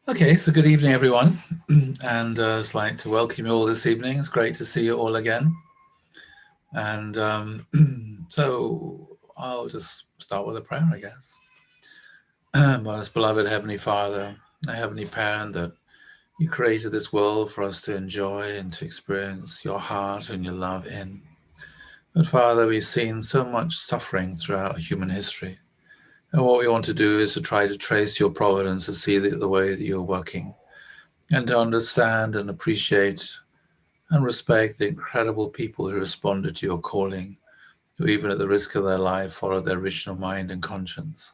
Okay, so good evening, everyone. And I'd like to welcome you all this evening. It's great to see you all again. And so I'll just start with a prayer, I guess. Most beloved Heavenly Father, a Heavenly Parent, that you created this world for us to enjoy and to experience your heart and your love in. But Father, we've seen so much suffering throughout human history. And what we want to do is to try to trace your providence, to see the way that you're working, and to understand and appreciate and respect the incredible people who responded to your calling, who even at the risk of their life followed their original mind and conscience.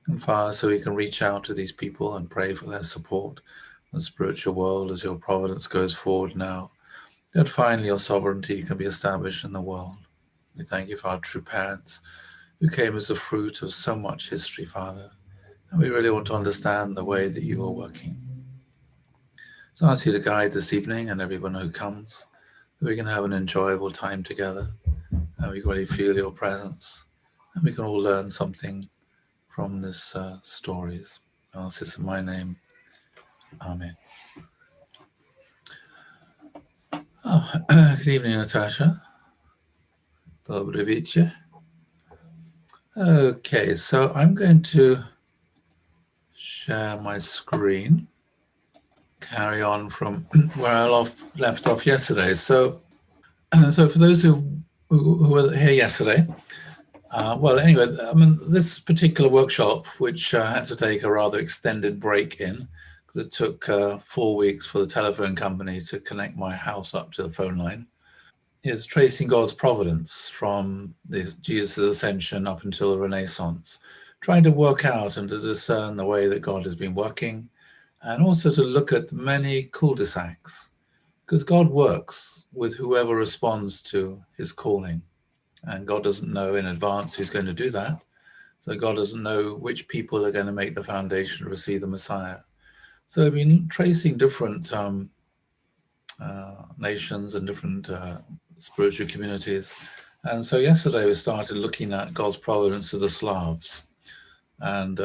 And Father, so we can reach out to these people and pray for their support in the spiritual world as your providence goes forward now, that finally your sovereignty can be established in the world. We thank you for our true parents who came as a fruit of so much history, Father. And we really want to understand the way that you are working. So I ask you to guide this evening and everyone who comes, that we can have an enjoyable time together, and we can really feel your presence, and we can all learn something from this stories. I ask this in my name. Amen. Oh, good evening, Natasha. Dobry wiecie. Okay, so I'm going to share my screen, carry on from where I left off yesterday. So for those who were here yesterday, well, anyway, I mean, this particular workshop, which had to take a rather extended break in, because it took 4 weeks for the telephone company to connect my house up to the phone line, is tracing God's providence from Jesus' ascension up until the Renaissance, trying to work out and to discern the way that God has been working, and also to look at many cul-de-sacs, because God works with whoever responds to his calling. And God doesn't know in advance who's going to do that. So God doesn't know which people are going to make the foundation to receive the Messiah. So I've been tracing different nations and different spiritual communities. And so yesterday we started looking at God's providence to the Slavs. And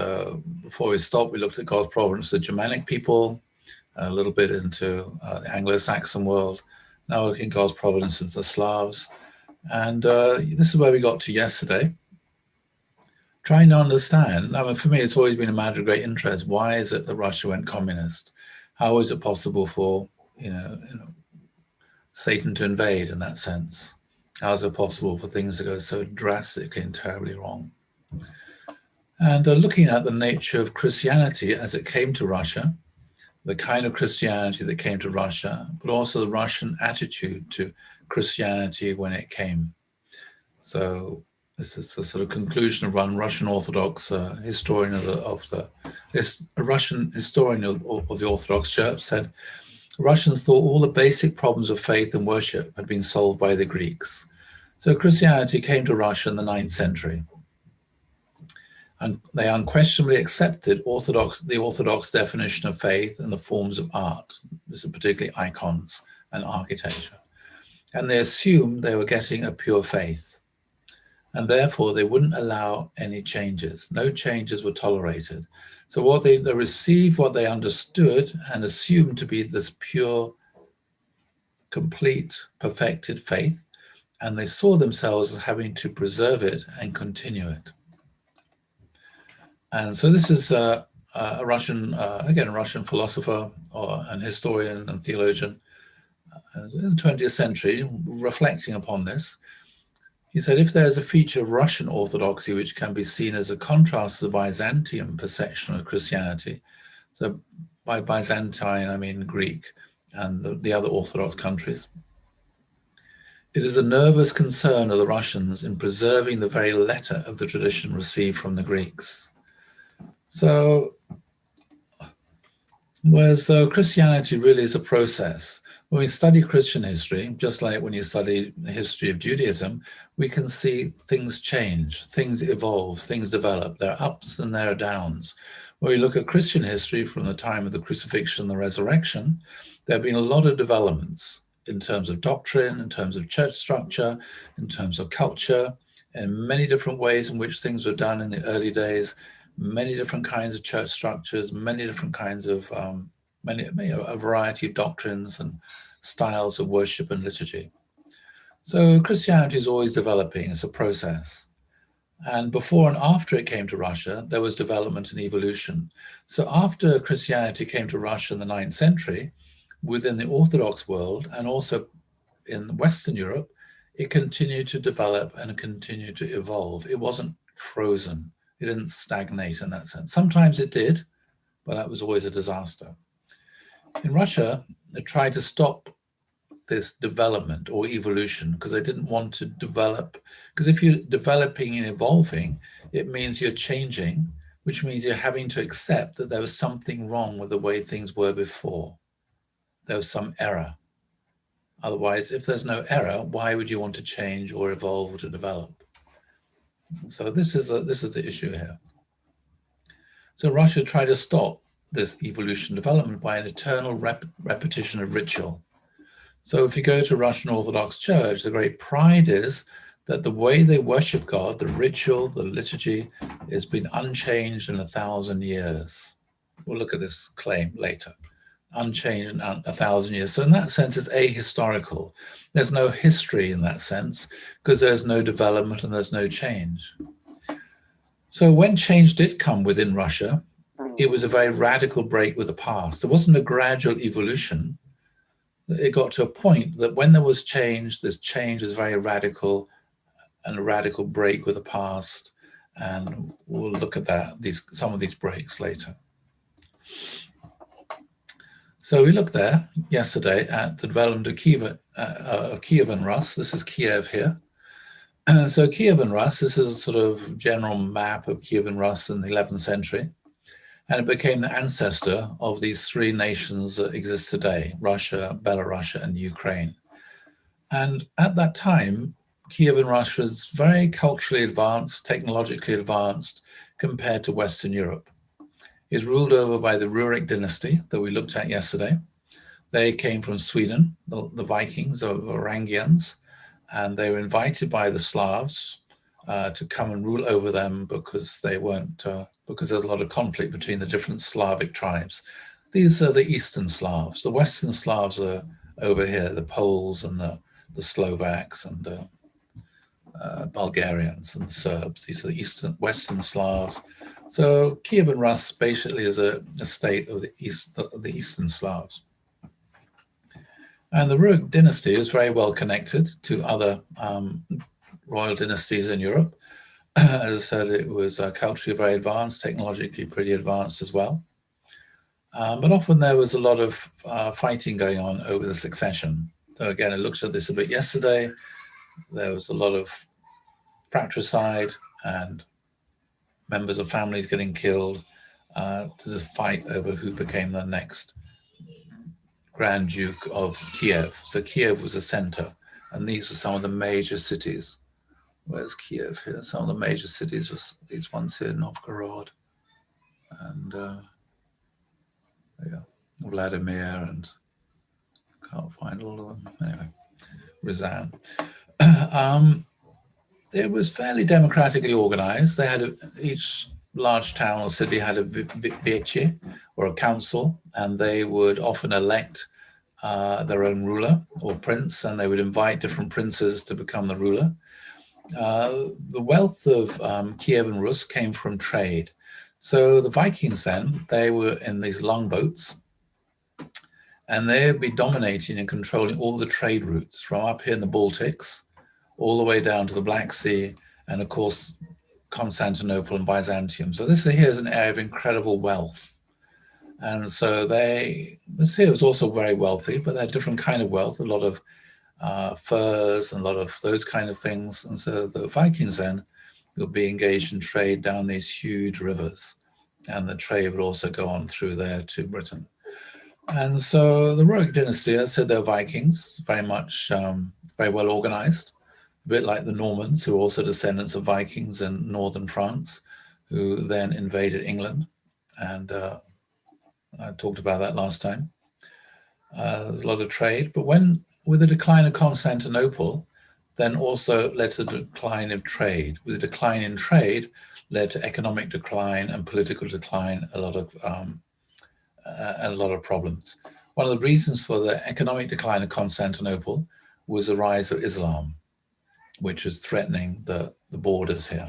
before we stopped, we looked at God's providence to the Germanic people, a little bit into the Anglo-Saxon world. Now looking at God's providence into the Slavs. And this is where we got to yesterday, trying to understand. I mean, for me, it's always been a matter of great interest. Why is it that Russia went communist? How is it possible for Satan to invade in that sense? How is it possible for things to go so drastically and terribly wrong? And looking at the nature of Christianity as it came to Russia, the kind of Christianity that came to Russia, but also the Russian attitude to Christianity when it came. So this is a sort of conclusion of one Russian Orthodox historian a Russian historian of the Orthodox Church said, Russians thought all the basic problems of faith and worship had been solved by the Greeks. So Christianity came to Russia in the 9th century. And they unquestionably accepted the Orthodox definition of faith in the forms of art. This is particularly icons and architecture. And they assumed they were getting a pure faith. And therefore, they wouldn't allow any changes. No changes were tolerated. So they received what they understood and assumed to be this pure, complete, perfected faith. And they saw themselves as having to preserve it and continue it. And so this is a Russian, again, a Russian philosopher and historian and theologian in the 20th century, reflecting upon this. He said, if there is a feature of Russian Orthodoxy which can be seen as a contrast to the Byzantium perception of Christianity, so by Byzantine I mean Greek and the other Orthodox countries, it is a nervous concern of the Russians in preserving the very letter of the tradition received from the Greeks. So, whereas Christianity really is a process. When we study Christian history, just like when you study the history of Judaism, we can see things change, things evolve, things develop. There are ups and there are downs. When we look at Christian history from the time of the crucifixion and the resurrection, there have been a lot of developments in terms of doctrine, in terms of church structure, in terms of culture, and many different ways in which things were done in the early days many different kinds of church structures, many different kinds of, a variety of doctrines and styles of worship and liturgy. So Christianity is always developing, it's a process. And before and after it came to Russia, there was development and evolution. So after Christianity came to Russia in the 9th century, within the Orthodox world and also in Western Europe, it continued to develop and continue to evolve. It wasn't frozen. It didn't stagnate in that sense. Sometimes it did, but that was always a disaster. In Russia, they tried to stop this development or evolution because they didn't want to develop. Because if you're developing and evolving, it means you're changing, which means you're having to accept that there was something wrong with the way things were before. There was some error. Otherwise, if there's no error, why would you want to change or evolve or to develop? So this is the issue here. So Russia tried to stop this evolution development by an eternal repetition of ritual. So if you go to Russian Orthodox Church, the great pride is that the way they worship God, the ritual, the liturgy, has been unchanged in 1,000 years. We'll look at this claim later. Unchanged in 1,000 years. So in that sense, it's ahistorical. There's no history in that sense because there's no development and there's no change. So when change did come within Russia, it was a very radical break with the past. There wasn't a gradual evolution. It got to a point that when there was change, this change was very radical and a radical break with the past. And we'll look at that, some of these breaks later. So we looked there yesterday at the development of Kievan Rus. This is Kiev here. So Kievan Rus, this is a sort of general map of Kievan Rus in the 11th century. And it became the ancestor of these three nations that exist today, Russia, Belarus, and Ukraine. And at that time, Kievan Rus was very culturally advanced, technologically advanced compared to Western Europe. It was ruled over by the Rurik dynasty that we looked at yesterday. They came from Sweden, the Vikings, the Varangians, and they were invited by the Slavs to come and rule over them because they weren't, because there's a lot of conflict between the different Slavic tribes. These are the Eastern Slavs. The Western Slavs are over here, the Poles and the Slovaks and the Bulgarians and the Serbs. These are the Western Slavs. So Kievan Rus basically is a state of the Eastern Slavs. And the Rurik dynasty is very well connected to other royal dynasties in Europe. As I said, it was culturally very advanced, technologically pretty advanced as well. But often there was a lot of fighting going on over the succession. So again, I looked at this a bit yesterday. There was a lot of fratricide and members of families getting killed to just fight over who became the next Grand Duke of Kiev. So Kiev was a center, and these are some of the major cities. Where's Kiev here? Some of the major cities are these ones here, Novgorod, and yeah, Vladimir, and can't find all of them. Anyway, Ryazan. It was fairly democratically organized. They had each large town or city had a Veche, or a council, and they would often elect their own ruler or prince, and they would invite different princes to become the ruler. The wealth of Kievan Rus came from trade. So the Vikings then, they were in these longboats, and they would be dominating and controlling all the trade routes from up here in the Baltics, all the way down to the Black Sea, and of course, Constantinople and Byzantium. So this here is an area of incredible wealth. And so this here was also very wealthy, but they had different kind of wealth, a lot of furs and a lot of those kind of things. And so the Vikings then would be engaged in trade down these huge rivers. And the trade would also go on through there to Britain. And so the Rurik dynasty, I said they're Vikings, very much, very well organized, a bit like the Normans, who are also descendants of Vikings in northern France, who then invaded England. And I talked about that last time. There's a lot of trade, but with the decline of Constantinople, then also led to the decline of trade. With the decline in trade, led to economic decline and political decline, a lot of problems. One of the reasons for the economic decline of Constantinople was the rise of Islam, which was threatening the borders here.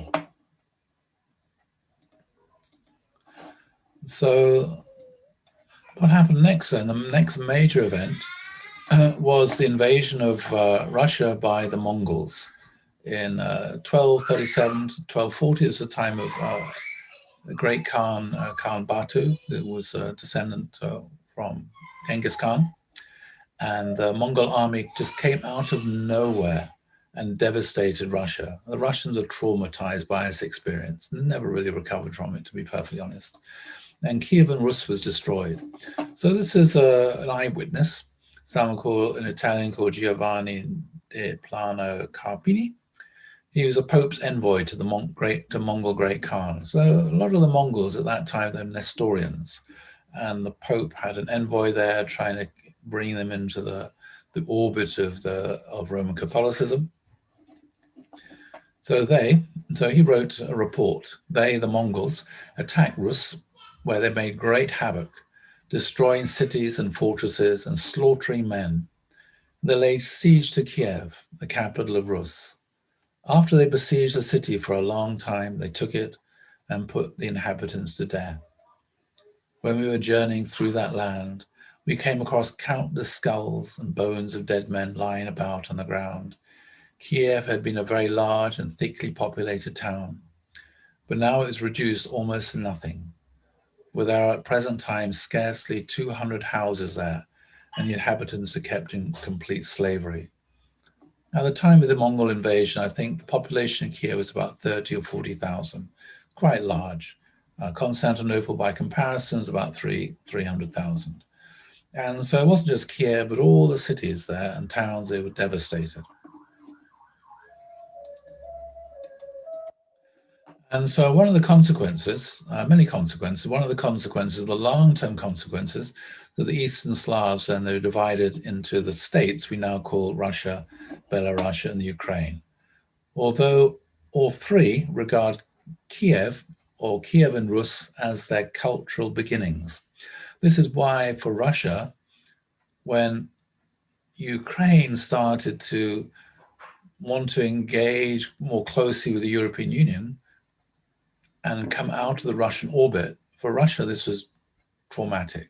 So what happened next then? The next major event was the invasion of Russia by the Mongols in 1237 to 1240. Is the time of the great Khan, Khan Batu, who was a descendant from Genghis Khan. And the Mongol army just came out of nowhere and devastated Russia. The Russians are traumatized by this experience, never really recovered from it, to be perfectly honest. And Kievan Rus was destroyed. So this is an eyewitness, an Italian called Giovanni de Plano Carpini. He was a Pope's envoy to the Mongol Great Khan. So a lot of the Mongols at that time, they're Nestorians. And the Pope had an envoy there trying to bring them into the orbit of Roman Catholicism. So he wrote a report. They, the Mongols, attacked Rus, where they made great havoc, destroying cities and fortresses and slaughtering men. They laid siege to Kiev, the capital of Rus. After they besieged the city for a long time, they took it and put the inhabitants to death. When we were journeying through that land, we came across countless skulls and bones of dead men lying about on the ground. Kiev had been a very large and thickly populated town, but now it is reduced almost to nothing. With there are at present time scarcely 200 houses there, and the inhabitants are kept in complete slavery. At the time of the Mongol invasion, I think the population in Kiev was about 30 or 40,000, quite large. Constantinople, by comparison, is about 300,000. And so it wasn't just Kiev, but all the cities there and towns, they were devastated. And so one of the consequences, many consequences, one of the consequences, the long-term consequences, that the Eastern Slavs, then they were divided into the states we now call Russia, Belarus, and the Ukraine. Although all three regard Kiev or Kievan Rus as their cultural beginnings. This is why for Russia, when Ukraine started to want to engage more closely with the European Union and come out of the Russian orbit, for Russia this was traumatic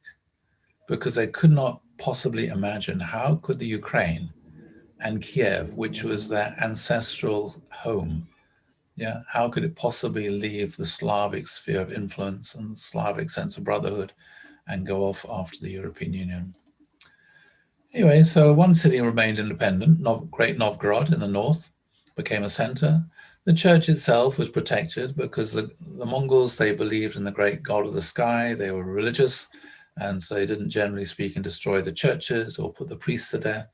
because they could not possibly imagine how could the Ukraine and Kiev, which was their ancestral home, how could it possibly leave the Slavic sphere of influence and Slavic sense of brotherhood and go off after the European Union? Anyway, so one city remained independent. Great Novgorod in the north became a center. The church itself was protected because the Mongols, they believed in the great god of the sky. They were religious, and so they didn't generally speak and destroy the churches or put the priests to death.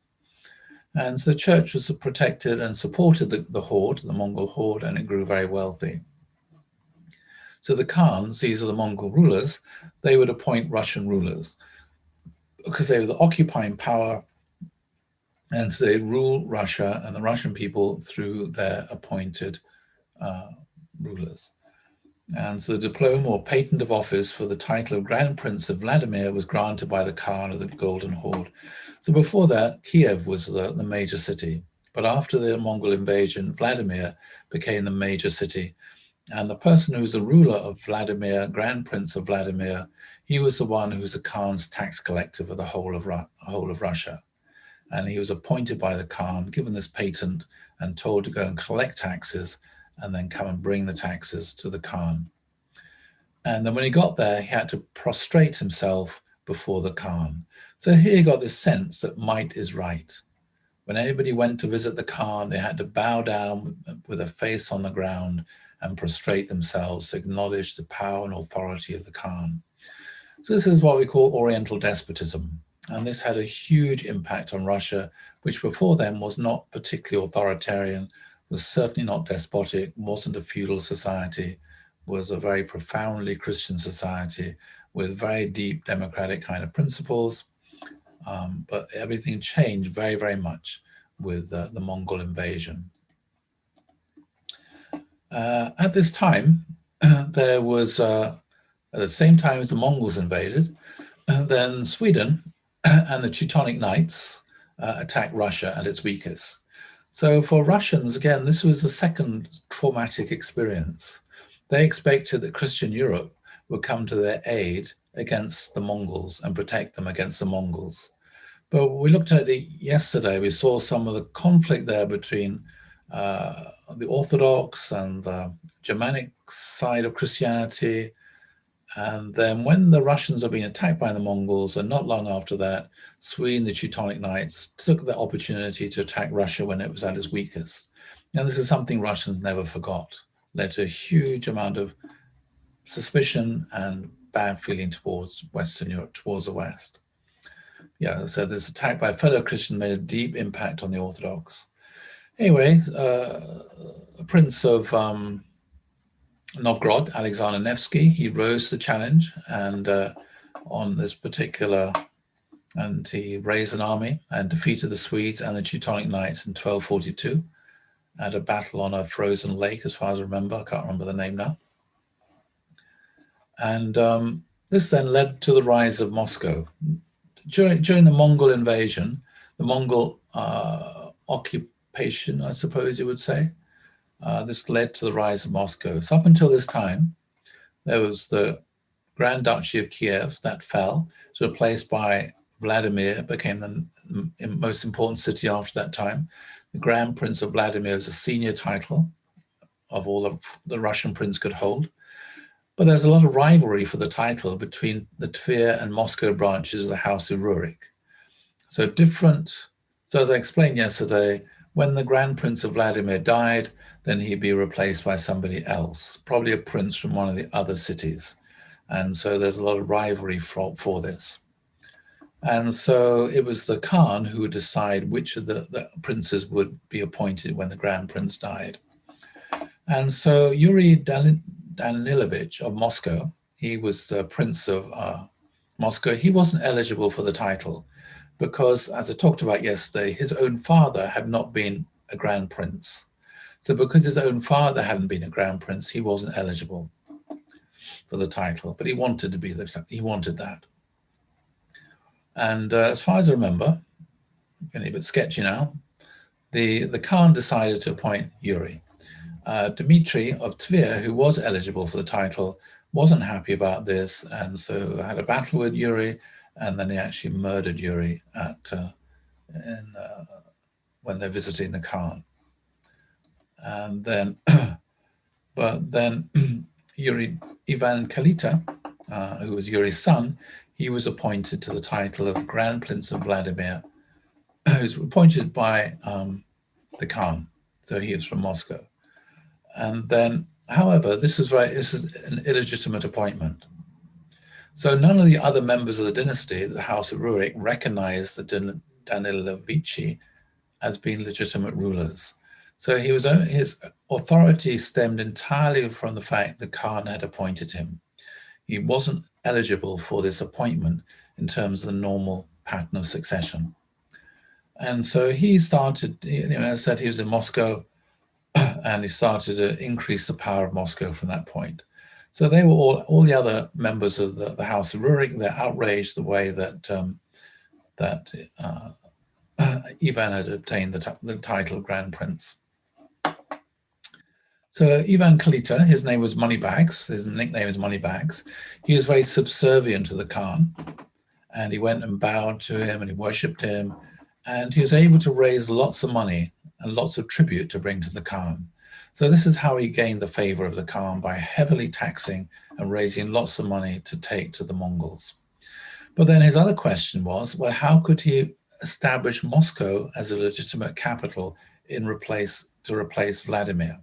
And so the church was protected and supported the horde, the Mongol horde, and it grew very wealthy. So the Khans, these are the Mongol rulers, they would appoint Russian rulers because they were the occupying power, and so they rule Russia and the Russian people through their appointed rulers. And so the diploma or patent of office for the title of Grand Prince of Vladimir was granted by the Khan of the Golden Horde. So before that, Kiev was the major city. But after the Mongol invasion, Vladimir became the major city. And the person who was the ruler of Vladimir, Grand Prince of Vladimir, he was the one who was the Khan's tax collector for the whole of Russia. And he was appointed by the Khan, given this patent, and told to go and collect taxes and then come and bring the taxes to the Khan. And then when he got there, he had to prostrate himself before the Khan. So here he got this sense that might is right. When anybody went to visit the Khan, they had to bow down with their face on the ground and prostrate themselves to acknowledge the power and authority of the Khan. So this is what we call Oriental despotism. And this had a huge impact on Russia, which before then was not particularly authoritarian, was certainly not despotic, wasn't a feudal society, was a very profoundly Christian society with very deep democratic kind of principles. But everything changed very, very much with the Mongol invasion. At this time, there was, at the same time as the Mongols invaded, then Sweden and the Teutonic Knights attacked Russia at its weakest. So for Russians, again, this was the second traumatic experience. They expected that Christian Europe would come to their aid against the Mongols and protect them against the Mongols. But we looked at it yesterday, we saw some of the conflict there between the Orthodox and the Germanic side of Christianity. And then when the Russians are being attacked by the Mongols, and not long after that, Sweden, the Teutonic Knights, took the opportunity to attack Russia when it was at its weakest. And this is something Russians never forgot. Led to a huge amount of suspicion and bad feeling towards Western Europe, towards the West. Yeah, so this attack by fellow Christians made a deep impact on the Orthodox. Anyway, Prince of Novgorod, Alexander Nevsky, he rose to the challenge, and on this particular, and he raised an army and defeated the Swedes and the Teutonic Knights in 1242 at a battle on a frozen lake, as far as I remember. I can't remember the name now. And this then led to the rise of Moscow. During the Mongol invasion, the Mongol occupation, I suppose you would say, this led to the rise of Moscow. So up until this time, there was the Grand Duchy of Kiev that fell. It was replaced by Vladimir, became the most important city after that time. The Grand Prince of Vladimir was a senior title of all the Russian prince could hold. But there's a lot of rivalry for the title between the Tver and Moscow branches of the House of Rurik. So as I explained yesterday, when the Grand Prince of Vladimir died, then he'd be replaced by somebody else, probably a prince from one of the other cities. And so there's a lot of rivalry for this. And so it was the Khan who would decide which of the princes would be appointed when the Grand Prince died. And so Yuri Danilovich of Moscow, he was the Prince of Moscow. He wasn't eligible for the title because, as I talked about yesterday, his own father had not been a Grand Prince. So because his own father hadn't been a Grand Prince, he wasn't eligible for the title, but he wanted to be he wanted that. And as far as I remember, getting a bit sketchy now, the Khan decided to appoint Yuri. Dmitry of Tver, who was eligible for the title, wasn't happy about this, and so had a battle with Yuri, and then he actually murdered Yuri when they're visiting the Khan. And then, but then Ivan Kalita, who was Yuri's son, he was appointed to the title of Grand Prince of Vladimir, who was appointed by the Khan. So he was from Moscow. And then, however, this is an illegitimate appointment. So none of the other members of the dynasty, the House of Rurik, recognized the Danilovichi as being legitimate rulers. So his authority stemmed entirely from the fact the Khan had appointed him. He wasn't eligible for this appointment in terms of the normal pattern of succession. And so he started, as I said, he was in Moscow, and he started to increase the power of Moscow from that point. So they were all the other members of the House of Rurik, they're outraged the way that Ivan had obtained the title of Grand Prince. So Ivan Kalita, his name was Moneybags, his nickname is Moneybags. He was very subservient to the Khan, and he went and bowed to him and he worshipped him, and he was able to raise lots of money and lots of tribute to bring to the Khan. So this is how he gained the favor of the Khan, by heavily taxing and raising lots of money to take to the Mongols. But then his other question was, well, how could he establish Moscow as a legitimate capital to replace Vladimir?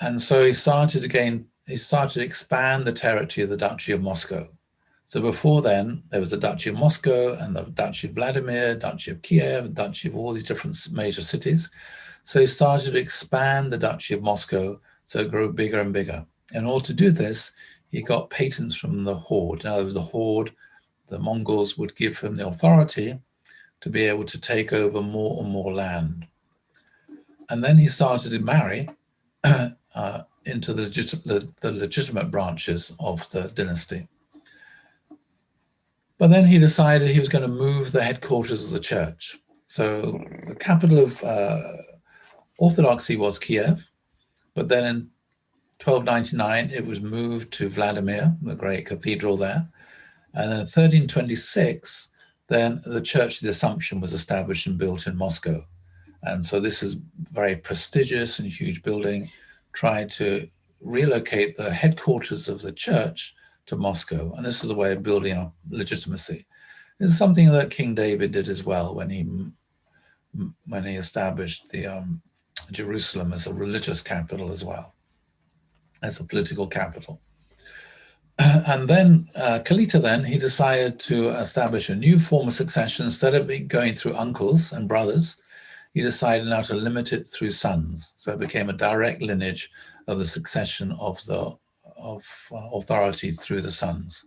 And so he started to expand the territory of the Duchy of Moscow. So before then, there was the Duchy of Moscow and the Duchy of Vladimir, Duchy of Kiev, Duchy of all these different major cities. So he started to expand the Duchy of Moscow, so it grew bigger and bigger. In order to do this, he got patents from the Horde. In other words, the Horde, the Mongols would give him the authority to be able to take over more and more land. And then he started to marry into the legitimate branches of the dynasty. But then he decided he was going to move the headquarters of the church. So the capital of Orthodoxy was Kiev, but then in 1299 it was moved to Vladimir, the great cathedral there. And in 1326, then the Church of the Assumption was established and built in Moscow. And so this is very prestigious and huge building, tried to relocate the headquarters of the church to Moscow. And this is a way of building up legitimacy. This is something that King David did as well when he established the Jerusalem as a religious capital as well, as a political capital. And then Kalita, then he decided to establish a new form of succession. Instead of going through uncles and brothers, he decided now to limit it through sons. So it became a direct lineage of the succession of authority through the sons.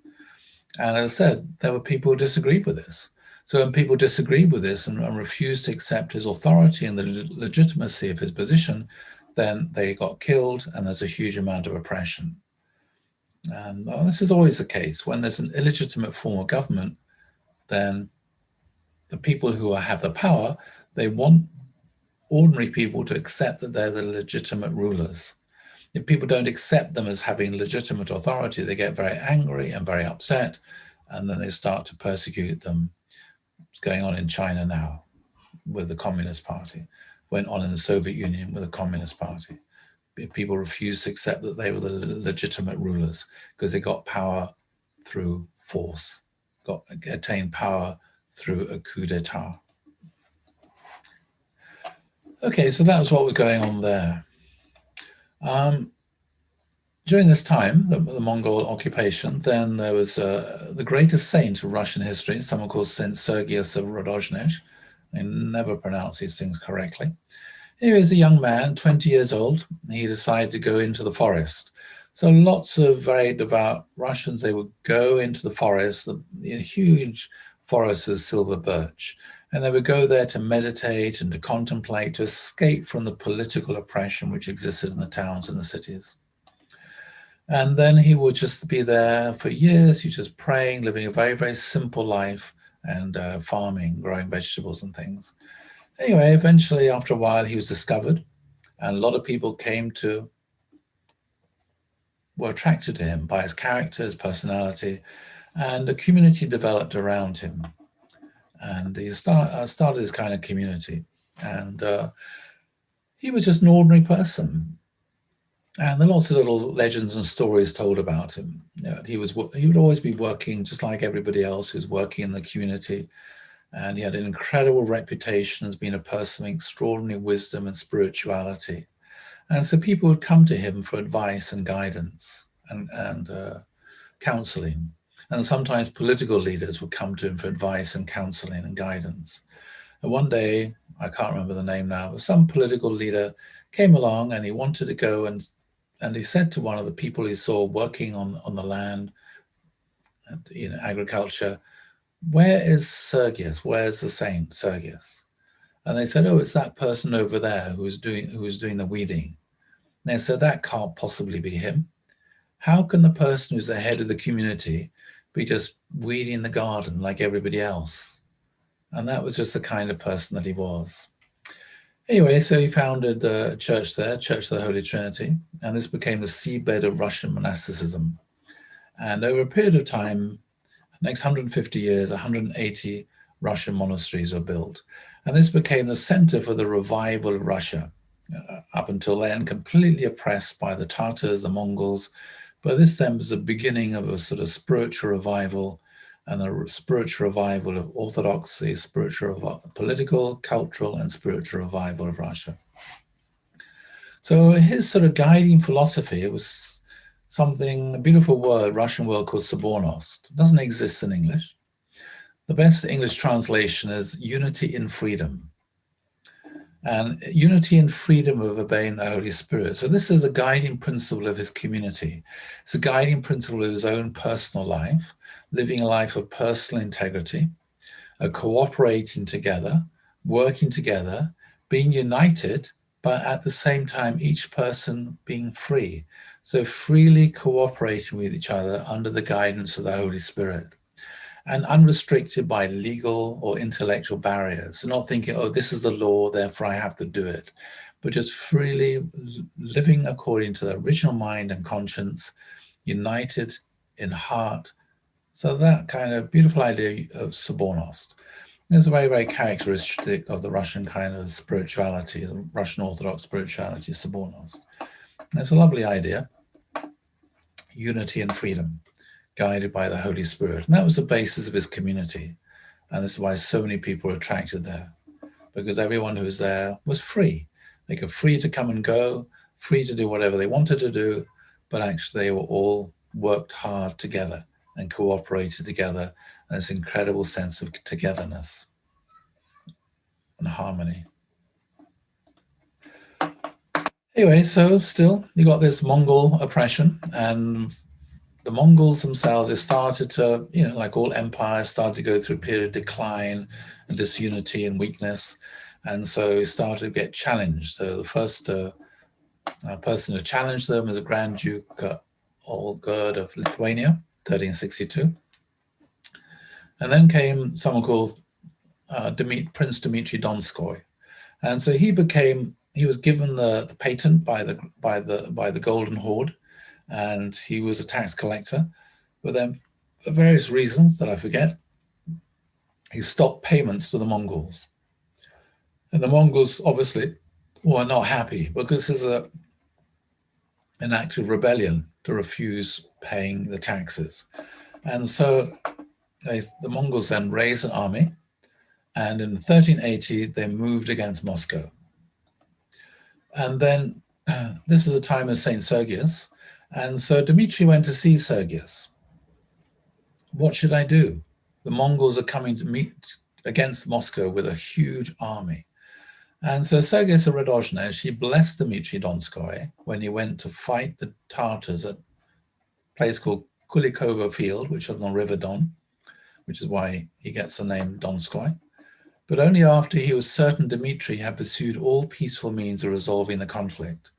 And as I said, there were people who disagreed with this. So when people disagreed with this and refused to accept his authority and the legitimacy of his position, then they got killed, and there's a huge amount of oppression. And this is always the case. When there's an illegitimate form of government, then the people who have the power, they want ordinary people to accept that they're the legitimate rulers. If people don't accept them as having legitimate authority, they get very angry and very upset, and then they start to persecute them. It's going on in China now with the Communist Party, went on in the Soviet Union with the Communist Party. People refused to accept that they were the legitimate rulers because they got power through force, attained power through a coup d'etat. Okay, so that was what was going on there. During this time, the Mongol occupation, then there was the greatest saint of Russian history, someone called Saint Sergius of Radozhnezh. I never pronounce these things correctly. He was a young man, 20 years old. He decided to go into the forest. So lots of very devout Russians, they would go into the forest, the huge forest of silver birch, and they would go there to meditate and to contemplate, to escape from the political oppression which existed in the towns and the cities. And then he would just be there for years. He was just praying, living a very, very simple life, and farming, growing vegetables and things. Anyway, eventually, after a while, he was discovered, and a lot of people were attracted to him by his character, his personality, and a community developed around him. And he started this kind of community, and he was just an ordinary person. And there are lots of little legends and stories told about him. He would always be working just like everybody else who's working in the community. And he had an incredible reputation as being a person of extraordinary wisdom and spirituality. And so people would come to him for advice and guidance and counseling. And sometimes political leaders would come to him for advice and counseling and guidance. And one day, I can't remember the name now, but some political leader came along and he wanted to go and he said to one of the people he saw working on the land, and, agriculture, "Where is Sergius? Where's the saint Sergius?" And they said, "Oh, it's that person over there who was doing the weeding." And they said, "That can't possibly be him. How can the person who's the head of the community be just weeding the garden like everybody else?" And that was just the kind of person that he was. Anyway, so he founded a church there, Church of the Holy Trinity, and this became the seedbed of Russian monasticism. And over a period of time, next 150 years, 180 Russian monasteries were built. And this became the center for the revival of Russia. Up until then, completely oppressed by the Tatars, the Mongols. But this then was the beginning of a sort of spiritual revival, and a spiritual revival of orthodoxy, political, cultural, and spiritual revival of Russia. So his sort of guiding philosophy, it was a beautiful word, Russian word called sobornost. It doesn't exist in English. The best English translation is unity in freedom. And unity and freedom of obeying the Holy Spirit. So this is the guiding principle of his community. It's a guiding principle of his own personal life, living a life of personal integrity, are cooperating together, working together, being united, but at the same time, each person being free. So freely cooperating with each other under the guidance of the Holy Spirit and unrestricted by legal or intellectual barriers. So not thinking, oh, this is the law, therefore I have to do it, but just freely living according to the original mind and conscience, united in heart. So that kind of beautiful idea of Sobornost is very, very characteristic of the Russian kind of spirituality, the Russian Orthodox spirituality, Sobornost. It's a lovely idea, unity and freedom, guided by the Holy Spirit. And that was the basis of his community. And this is why so many people were attracted there, because everyone who was there was free. They could free to come and go, free to do whatever they wanted to do, but actually they were all worked hard together and cooperated together, and this incredible sense of togetherness and harmony. Anyway, so still you got this Mongol oppression, and the Mongols themselves, they started to, like all empires, started to go through a period of decline and disunity and weakness. And so it started to get challenged. So the first person to challenge them is a Grand Duke Olgerd of Lithuania, 1362. And then came someone called Prince Dmitry Donskoy. And so he was given the patent by the Golden Horde, and he was a tax collector. But then, for various reasons that I forget, he stopped payments to the Mongols. And the Mongols obviously were not happy, because there's an act of rebellion to refuse paying the taxes. And so the Mongols then raised an army, and in 1380 they moved against Moscow. And then this is the time of Saint Sergius, and so Dmitry went to see Sergius. What should I do? The Mongols are coming to meet against Moscow with a huge army. And so Sergius of Radozhne, he blessed Dmitry Donskoy when he went to fight the Tartars at a place called Kulikovo Field, which is on the River Don, which is why he gets the name Donskoy. But only after he was certain Dmitry had pursued all peaceful means of resolving the conflict.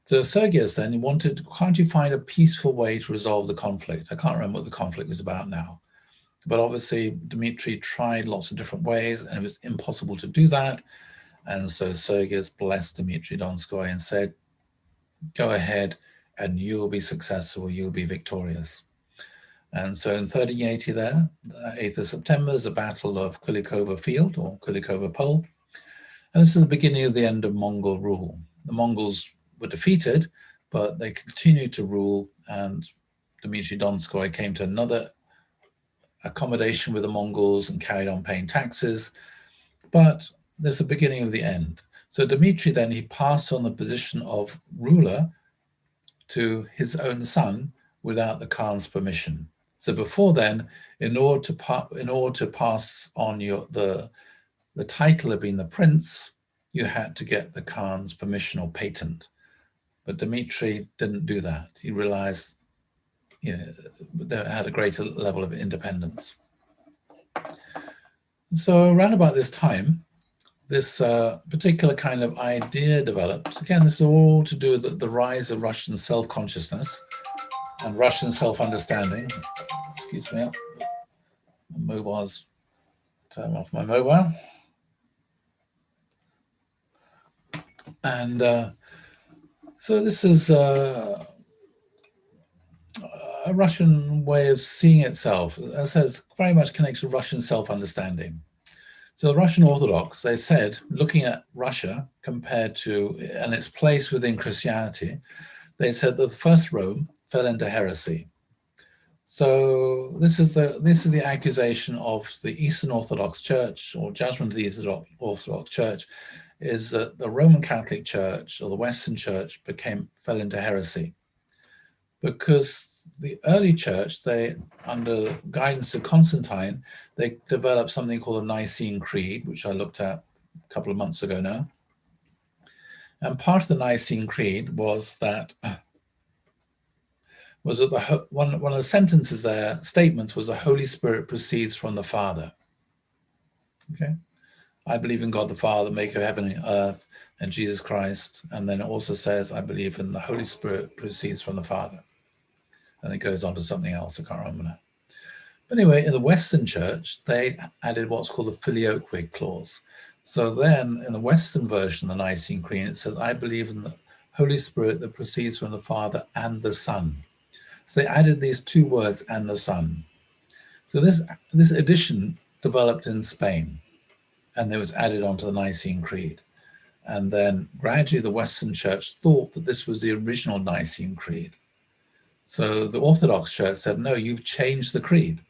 So Sergius then wanted, can't you find a peaceful way to resolve the conflict? I can't remember what the conflict was about now. But obviously Dmitry tried lots of different ways, and it was impossible to do that. And so Sergius blessed Dmitry Donskoy and said, go ahead and you will be successful, you'll be victorious. And so in 1380 there, 8th of September, there's a battle of Kulikovo Field, or Kulikovo Pole. And this is the beginning of the end of Mongol rule. The Mongols were defeated, but they continued to rule, and Dmitry Donskoy came to another accommodation with the Mongols and carried on paying taxes. But there's the beginning of the end. So Dmitry then, he passed on the position of ruler to his own son without the Khan's permission. So before then, in order to pass on the title of being the prince, you had to get the Khan's permission or patent. But Dmitry didn't do that. He realized, they had a greater level of independence. So around about this time, this particular kind of idea developed. Again, this is all to do with the rise of Russian self-consciousness and Russian self-understanding. Excuse me, my mobile's turn off my mobile. And so this is a Russian way of seeing itself. As I said, it's very much connected to Russian self-understanding. So the Russian Orthodox, they said, looking at Russia compared to, and its place within Christianity, they said that the first Rome fell into heresy. So this is the accusation of the Eastern Orthodox Church, or judgment of the Eastern Orthodox Church, is that the Roman Catholic Church, or the Western Church, fell into heresy. Because the early church, they, under guidance of Constantine, they developed something called the Nicene Creed, which I looked at a couple of months ago now. And part of the Nicene Creed was that one of the sentences there, statements, was the Holy Spirit proceeds from the Father. Okay. I believe in God the Father, maker of heaven and earth, and Jesus Christ. And then it also says, I believe in the Holy Spirit proceeds from the Father. And it goes on to something else, I can't remember now. But anyway, in the Western Church, they added what's called the Filioque clause. So then in the Western version of the Nicene Creed, it says, I believe in the Holy Spirit that proceeds from the Father and the Son. So they added these two words, and the Son. So this addition developed in Spain, and it was added onto the Nicene Creed. And then gradually the Western Church thought that this was the original Nicene Creed. So the Orthodox Church said, no, you've changed the creed.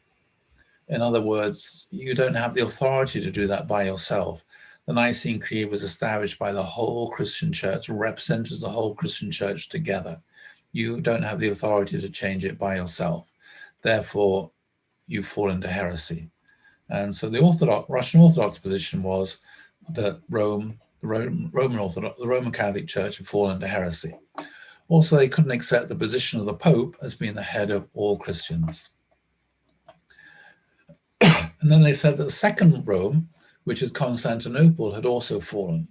In other words, you don't have the authority to do that by yourself. The Nicene Creed was established by the whole Christian church, represents the whole Christian church together. You don't have the authority to change it by yourself. Therefore, you fall into heresy. And so the Russian Orthodox position was that the Roman Catholic Church had fallen into heresy. Also, they couldn't accept the position of the Pope as being the head of all Christians. And then they said that the Second Rome, which is Constantinople, had also fallen.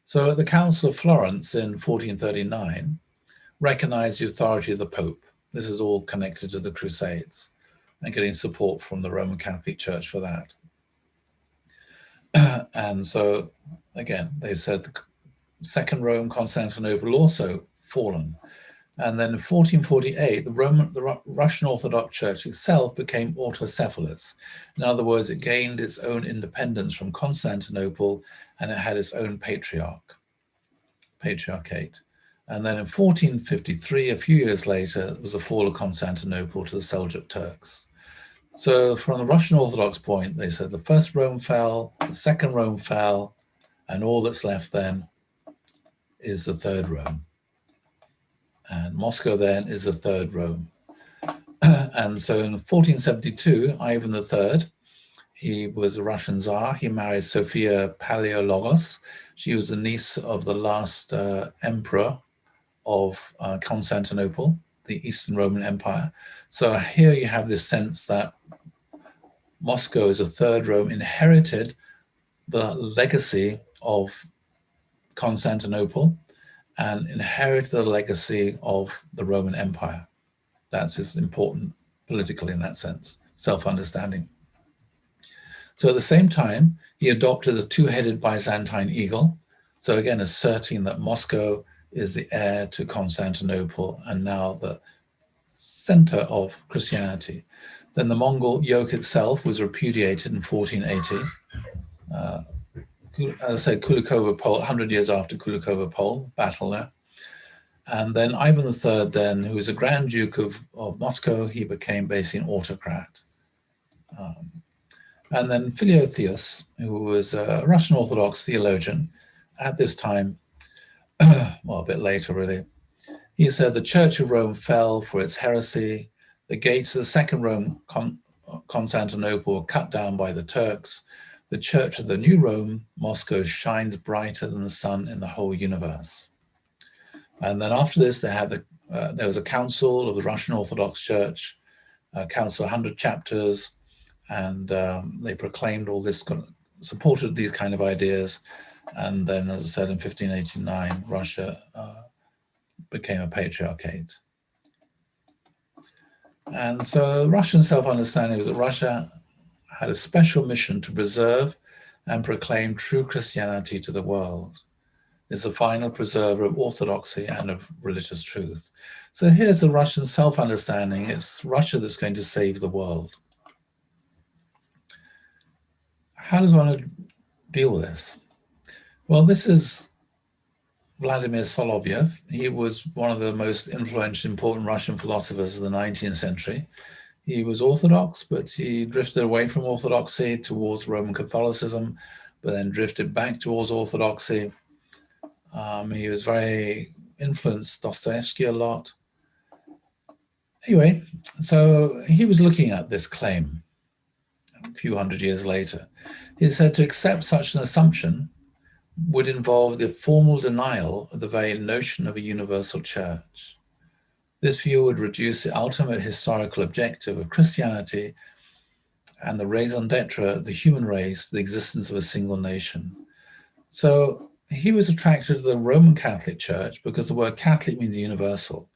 So at the Council of Florence in 1439, recognized the authority of the Pope. This is all connected to the Crusades and getting support from the Roman Catholic Church for that. And so, again, they said the Second Rome, Constantinople, also fallen. And then in 1448, the Russian Orthodox Church itself became autocephalous. In other words, it gained its own independence from Constantinople, and it had its own patriarchate. And then in 1453, a few years later, there was the fall of Constantinople to the Seljuk Turks. So from the Russian Orthodox point, they said the first Rome fell, the second Rome fell, and all that's left then is the third Rome. And Moscow then is the third Rome. And so in 1472, Ivan III, he was a Russian Tsar. He married Sophia Palaiologos. She was the niece of the last emperor of Constantinople, the Eastern Roman Empire. So here you have this sense that Moscow is a third Rome, inherited the legacy of Constantinople and inherited the legacy of the Roman Empire. That's just important politically in that sense, self-understanding. So at the same time, he adopted a two-headed Byzantine eagle. So again, asserting that Moscow is the heir to Constantinople and now the center of Christianity. Then the Mongol yoke itself was repudiated in 1480. As I said, Kulikovo Pole, 100 years after Kulikovo Pole, battle there. And then Ivan III, then, who was a Grand Duke of Moscow, he became basically an autocrat. And then Philotheus, who was a Russian Orthodox theologian at this time, well, a bit later really, he said the Church of Rome fell for its heresy. The gates of the Second Rome, Constantinople, were cut down by the Turks. The Church of the New Rome, Moscow, shines brighter than the sun in the whole universe. And then after this, they had there was a council of the Russian Orthodox Church, a council of 100 chapters, and they proclaimed all this, supported these kind of ideas. And then, as I said, in 1589, Russia became a patriarchate. And so Russian self-understanding was that Russia had a special mission to preserve and proclaim true Christianity to the world. It's the final preserver of orthodoxy and of religious truth. So here's the Russian self-understanding. It's Russia that's going to save the world. How does one deal with this? Well, this is Vladimir Solovyev. He was one of the most influential, important Russian philosophers of the 19th century. He was Orthodox, but he drifted away from Orthodoxy towards Roman Catholicism, but then drifted back towards Orthodoxy. He was very influenced Dostoevsky a lot. Anyway, so he was looking at this claim a few hundred years later. He said to accept such an assumption would involve the formal denial of the very notion of a universal church. This view would reduce the ultimate historical objective of Christianity and the raison d'etre, the human race, the existence of a single nation. So he was attracted to the Roman Catholic Church because the word Catholic means universal.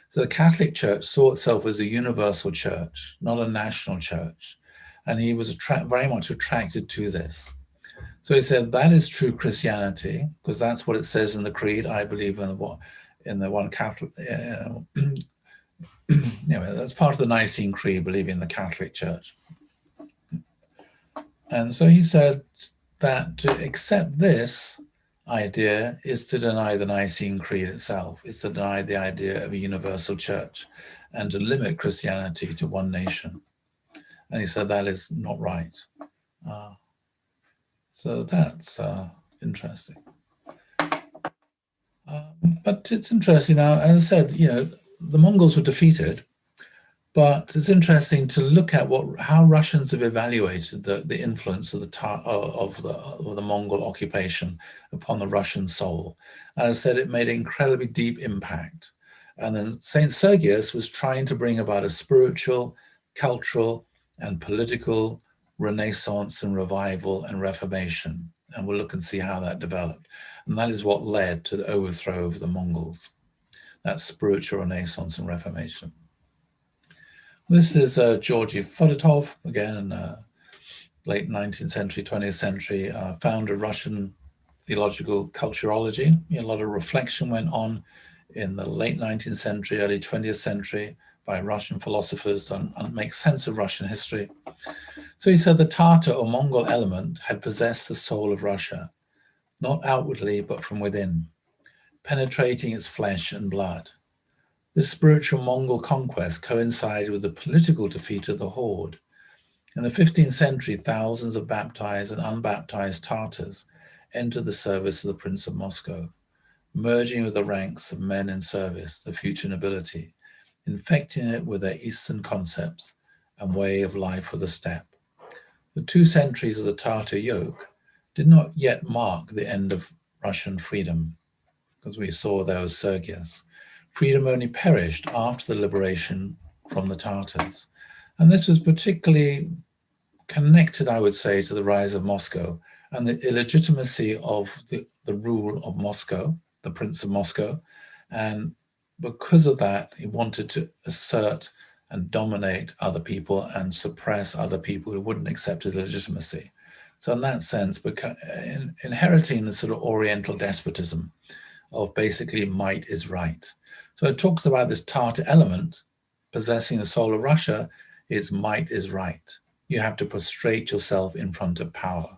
So the Catholic Church saw itself as a universal church, not a national church. And he was very much attracted to this. So he said, that is true Christianity, because that's what it says in the creed. I believe in the one Catholic, that's part of the Nicene Creed, believing in the Catholic Church. And so he said that to accept this idea is to deny the Nicene Creed itself. It's to deny the idea of a universal church and to limit Christianity to one nation. And he said that is not right. So that's interesting. But it's interesting now, as I said, the Mongols were defeated, but it's interesting to look at how Russians have evaluated the influence of the Mongol occupation upon the Russian soul. As I said, it made an incredibly deep impact. And then Saint Sergius was trying to bring about a spiritual, cultural, and political renaissance and revival and reformation. And we'll look and see how that developed. And that is what led to the overthrow of the Mongols, that spiritual renaissance and reformation. This is Georgy Fedotov, again, in late 19th century, 20th century, founder of Russian theological culturology. A lot of reflection went on in the late 19th century, early 20th century by Russian philosophers to make sense of Russian history. So he said the Tatar or Mongol element had possessed the soul of Russia, not outwardly, but from within, penetrating its flesh and blood. This spiritual Mongol conquest coincided with the political defeat of the Horde. In the 15th century, thousands of baptized and unbaptized Tatars entered the service of the Prince of Moscow, merging with the ranks of men in service, the future nobility, infecting it with their Eastern concepts and way of life of the steppe. The 2 centuries of the Tatar yoke did not yet mark the end of Russian freedom, because we saw there was Sergius. Freedom only perished after the liberation from the Tatars. And this was particularly connected, I would say, to the rise of Moscow and the illegitimacy of the rule of Moscow, the Prince of Moscow. And because of that, he wanted to assert and dominate other people and suppress other people who wouldn't accept his legitimacy. So in that sense, inheriting the sort of Oriental despotism of basically might is right. So it talks about this Tatar element possessing the soul of Russia is might is right. You have to prostrate yourself in front of power.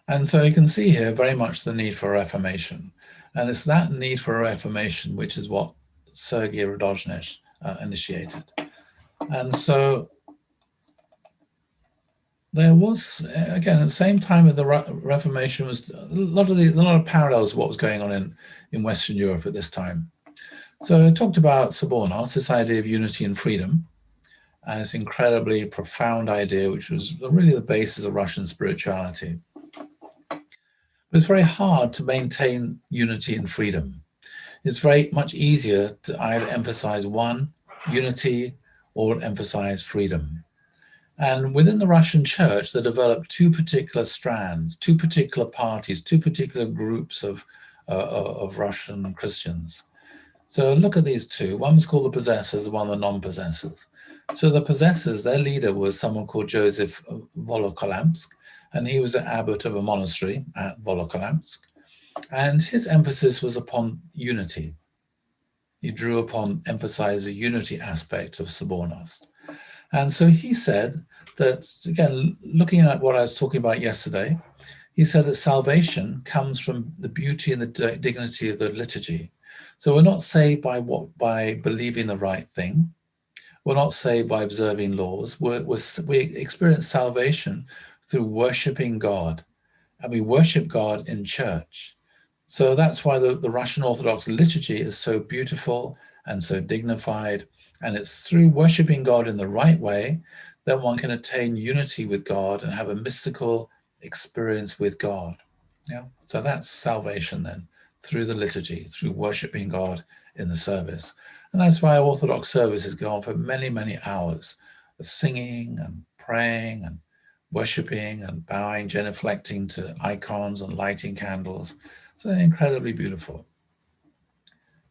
And so you can see here very much the need for reformation. And it's that need for a reformation which is what Sergei Radonezh initiated. And so there was, again, at the same time with the Reformation, was a lot of parallels to what was going on in Western Europe at this time. So I talked about Sobornos, this idea of unity and freedom, and this incredibly profound idea, which was really the basis of Russian spirituality. But it's very hard to maintain unity and freedom. It's very much easier to either emphasize one, unity, or emphasize freedom. And within the Russian church, they developed 2 particular strands, 2 particular parties, 2 particular groups of Russian Christians. So look at these 2. One was called the possessors, one the non-possessors. So the possessors, their leader was someone called Joseph Volokolamsk, and he was the abbot of a monastery at Volokolamsk. And his emphasis was upon unity. He drew upon, emphasized the unity aspect of Sobornost. And so he said that, again, looking at what I was talking about yesterday, he said that salvation comes from the beauty and the dignity of the liturgy. So we're not saved by believing the right thing. We're not saved by observing laws. We experience salvation through worshiping God, and we worship God in church. So that's why the Russian Orthodox liturgy is so beautiful and so dignified. And it's through worshiping God in the right way that one can attain unity with God and have a mystical experience with God. Yeah. So that's salvation then, through the liturgy, through worshiping God in the service. And that's why Orthodox services go on for many, many hours of singing and praying and worshipping and bowing, genuflecting to icons and lighting candles. So they're incredibly beautiful.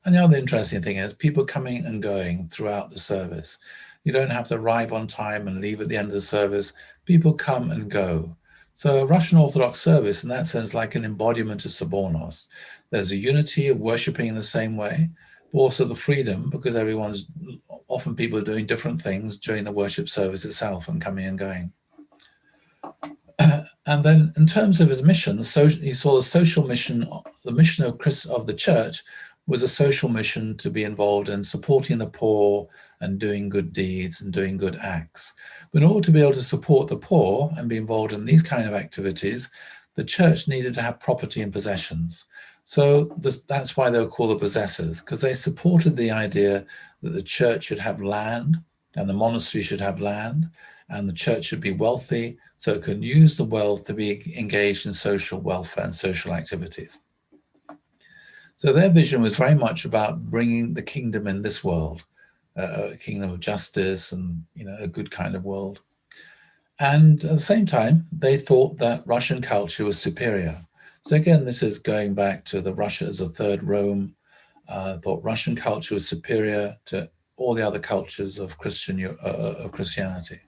And the other interesting thing is people coming and going throughout the service. You don't have to arrive on time and leave at the end of the service. People come and go. So a Russian Orthodox service, in that sense, like an embodiment of Sobornos. There's a unity of worshipping in the same way, but also the freedom, because often people are doing different things during the worship service itself and coming and going. And then in terms of his mission, he saw the social mission, the mission of the church was a social mission to be involved in supporting the poor and doing good deeds and doing good acts. But in order to be able to support the poor and be involved in these kind of activities, the church needed to have property and possessions. So that's why they were called the possessors, because they supported the idea that the church should have land and the monastery should have land and the church should be wealthy so it can use the wealth to be engaged in social welfare and social activities. So their vision was very much about bringing the kingdom in this world, a kingdom of justice and a good kind of world. And at the same time, they thought that Russian culture was superior. So again, this is going back to the Russia as a third Rome, thought Russian culture was superior to all the other cultures of Christianity.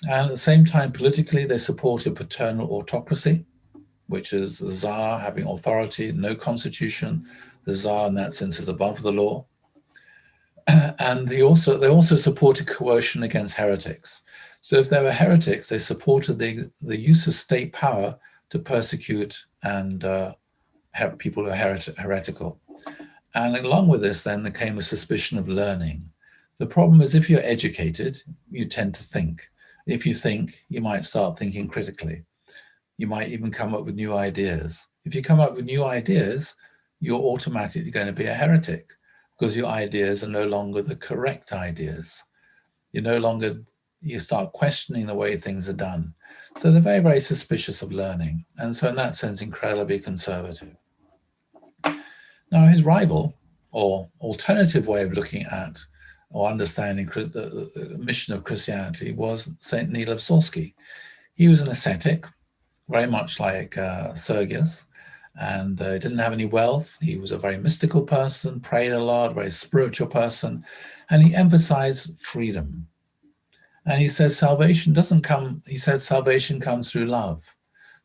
And at the same time, politically, they supported paternal autocracy, which is the Tsar having authority, no constitution. The Tsar, in that sense, is above the law. And they also supported coercion against heretics. So if there were heretics, they supported the use of state power to persecute and people who are heretical. And along with this, then, there came a suspicion of learning. The problem is if you're educated, you tend to think. If you think, you might start thinking critically. You might even come up with new ideas. If you come up with new ideas, you're automatically going to be a heretic because your ideas are no longer the correct ideas. You start questioning the way things are done. So they're very, very suspicious of learning. And so in that sense, incredibly conservative. Now, his rival or alternative way of looking at or understanding the mission of Christianity was Saint Nilai of Sorsky. He was an ascetic, very much like Sergius, and didn't have any wealth. He was a very mystical person, prayed a lot, very spiritual person, and he emphasized freedom. And he says salvation comes through love,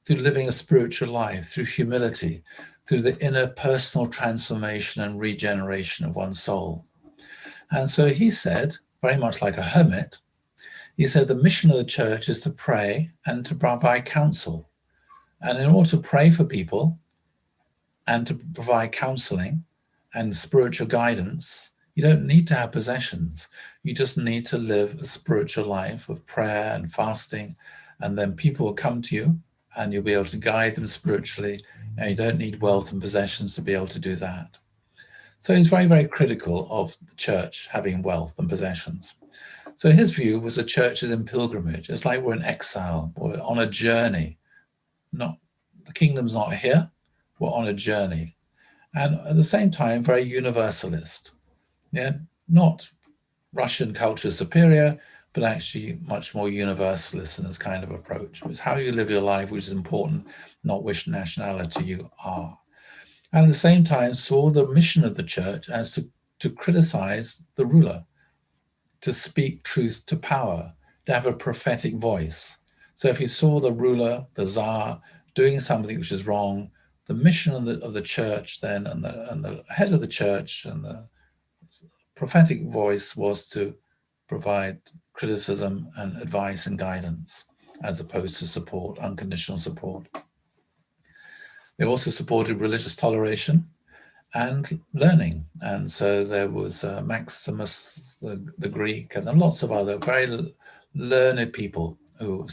through living a spiritual life, through humility, through the inner personal transformation and regeneration of one's soul. And so he said, very much like a hermit, he said the mission of the church is to pray and to provide counsel. And in order to pray for people and to provide counseling and spiritual guidance, you don't need to have possessions. You just need to live a spiritual life of prayer and fasting, and then people will come to you and you'll be able to guide them spiritually, and you don't need wealth and possessions to be able to do that. So he's very, very critical of the church having wealth and possessions. So his view was the church is in pilgrimage. It's like we're in exile, we're on a journey. The kingdom's not here, we're on a journey. And at the same time, very universalist. Yeah, not Russian culture superior, but actually much more universalist in this kind of approach. It's how you live your life which is important, not which nationality you are. And at the same time, saw the mission of the church as to criticize the ruler, to speak truth to power, to have a prophetic voice. So if you saw the ruler, the Tsar, doing something which is wrong, the mission of the church then, and the head of the church and the prophetic voice was to provide criticism and advice and guidance, as opposed to support, unconditional support. They also supported religious toleration and learning. And so there was Maximus the Greek, and then lots of other very learned people who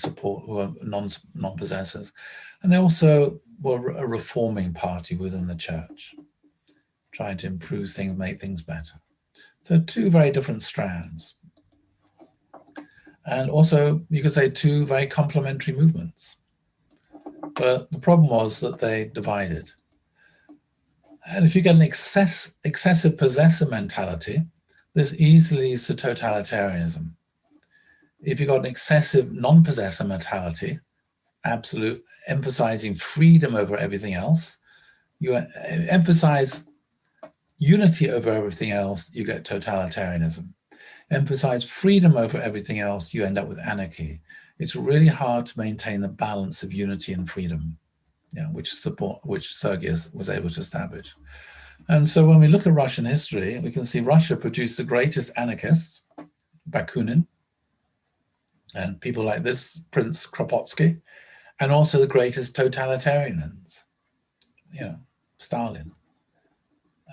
are non-possessors. And they also were a reforming party within the church, trying to improve things, make things better. So two very different strands. And also, you could say two very complementary movements. But the problem was that they divided. And if you get an excessive possessor mentality, this easily leads to totalitarianism. If you've got an excessive non-possessor mentality, absolute emphasizing freedom over everything else, you emphasize unity over everything else, you get totalitarianism. Emphasize freedom over everything else, you end up with anarchy. It's really hard to maintain the balance of unity and freedom, which Sergius was able to establish. And so when we look at Russian history, we can see Russia produced the greatest anarchists, Bakunin, and people like this, Prince Kropotkin, and also the greatest totalitarians, Stalin.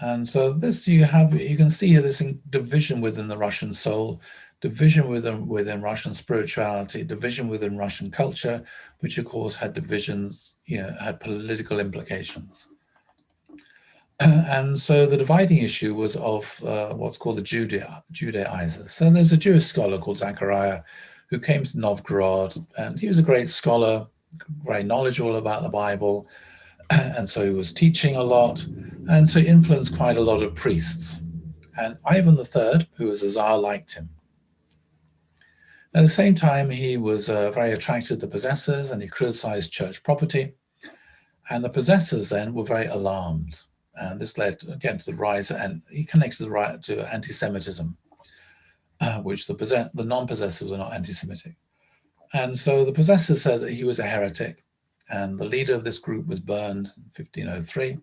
And so this you can see here this division within the Russian soul, division within Russian spirituality, division within Russian culture, which of course had divisions, had political implications. And so the dividing issue was of what's called the Judaizers. So there's a Jewish scholar called Zachariah who came to Novgorod, and he was a great scholar, very knowledgeable about the Bible, and so he was teaching a lot, and so he influenced quite a lot of priests. And Ivan III, who was a Tsar, liked him. At the same time, he was very attracted to the possessors, and he criticized church property. And the possessors then were very alarmed. And this led, again, to the rise, and he connected the rise to anti-Semitism, which the non-possessors were not anti-Semitic. And so the possessors said that he was a heretic, and the leader of this group was burned in 1503.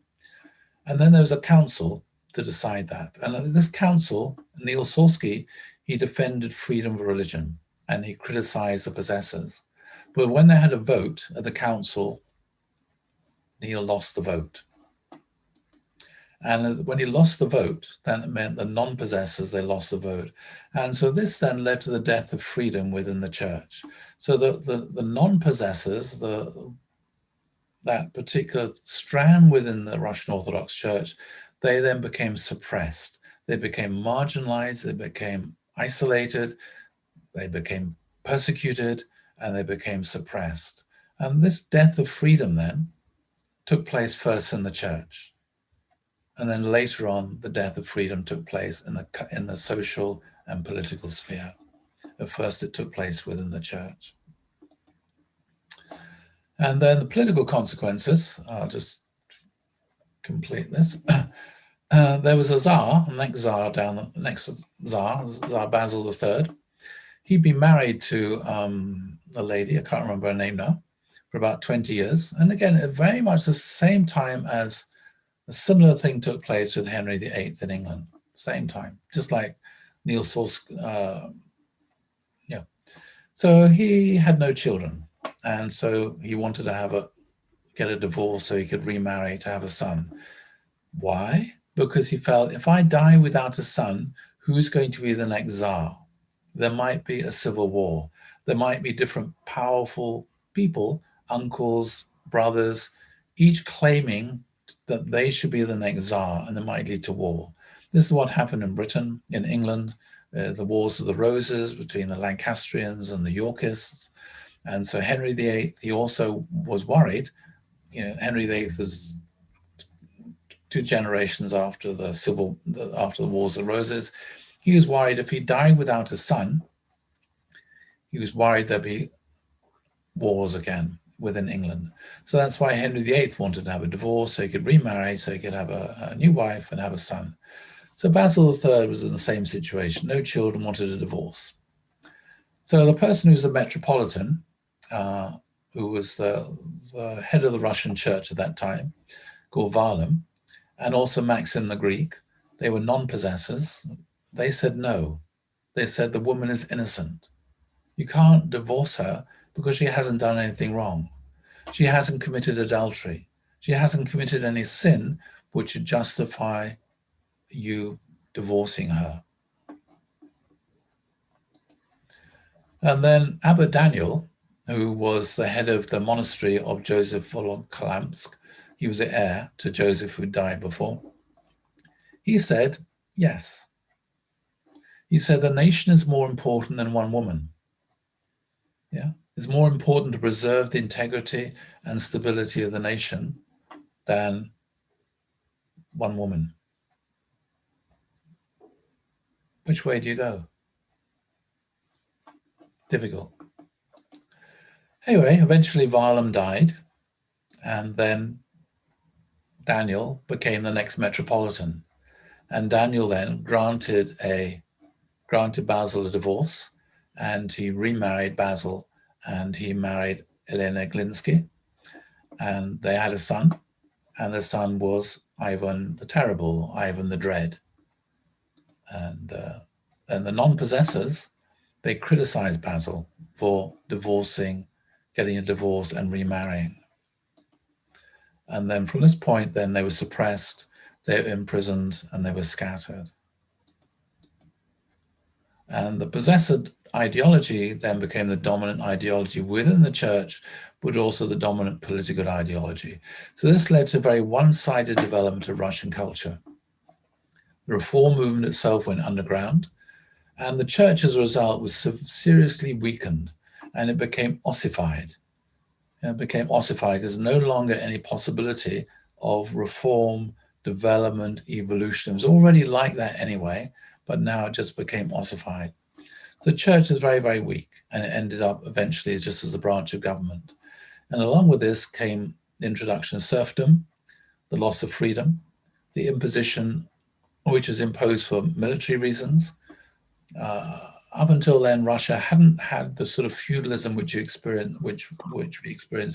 And then there was a council to decide that. And at this council, Neil Sorsky, he defended freedom of religion, and he criticized the possessors. But when they had a vote at the council, Neil lost the vote. And when he lost the vote, then it meant the non-possessors, they lost the vote. And so this then led to the death of freedom within the church. So the non-possessors, that particular strand within the Russian Orthodox Church, they then became suppressed. They became marginalized, they became isolated, they became persecuted, and they became suppressed. And this death of freedom then took place first in the church. And then later on, the death of freedom took place in the social and political sphere. At first, it took place within the church. And then the political consequences, I'll just complete this. There was a Tsar, Tsar Basil III. He'd been married to a lady, I can't remember her name now, for about 20 years. And again, at very much the same time as a similar thing took place with Henry VIII in England, same time, just like Neil Sorsky. So he had no children, and so he wanted to get a divorce so he could remarry to have a son. Why? Because he felt, if I die without a son, who's going to be the next Tsar? There might be a civil war. There might be different powerful people, uncles, brothers, each claiming that they should be the next Tsar, and it might lead to war. This is what happened in Britain, in England, the Wars of the Roses between the Lancastrians and the Yorkists. And so Henry VIII, he also was worried. Henry VIII is 2 generations after after the Wars of the Roses. He was worried if he died without a son, he was worried there'd be wars again within England. So that's why Henry VIII wanted to have a divorce so he could remarry, so he could have a new wife and have a son. So Basil III was in the same situation. No children, wanted a divorce. So the person who's the metropolitan, who was the head of the Russian church at that time, called Varlam, and also Maxim the Greek, they were non-possessors. They said no. They said the woman is innocent. You can't divorce her because she hasn't done anything wrong. She hasn't committed adultery. She hasn't committed any sin which would justify you divorcing her. And then Abbot Daniel, who was the head of the monastery of Joseph Volokolamsk, he was the heir to Joseph who died before, he said, yes. He said the nation is more important than one woman. Yeah, it's more important to preserve the integrity and stability of the nation than one woman. which way do you go? Difficult. Anyway, eventually Varlam died, and then Daniel became the next metropolitan. And Daniel then granted Basil a divorce, and he remarried Basil, and he married Elena Glinsky, and they had a son, and the son was Ivan the Terrible, Ivan the Dread. And the non-possessors, they criticized Basil for getting a divorce and remarrying. And then from this point, then they were suppressed, they were imprisoned, and they were scattered. And the possessor ideology then became the dominant ideology within the church, but also the dominant political ideology. So this led to a very one-sided development of Russian culture. The reform movement itself went underground, and the church as a result was seriously weakened, and it became ossified. It became ossified because no longer any possibility of reform, development, evolution. It was already like that anyway, but now it just became ossified. The church is very, very weak, and it ended up eventually just as a branch of government. And along with this came the introduction of serfdom, the loss of freedom, the imposition, which was imposed for military reasons. Up until then, Russia hadn't had the sort of feudalism which we experienced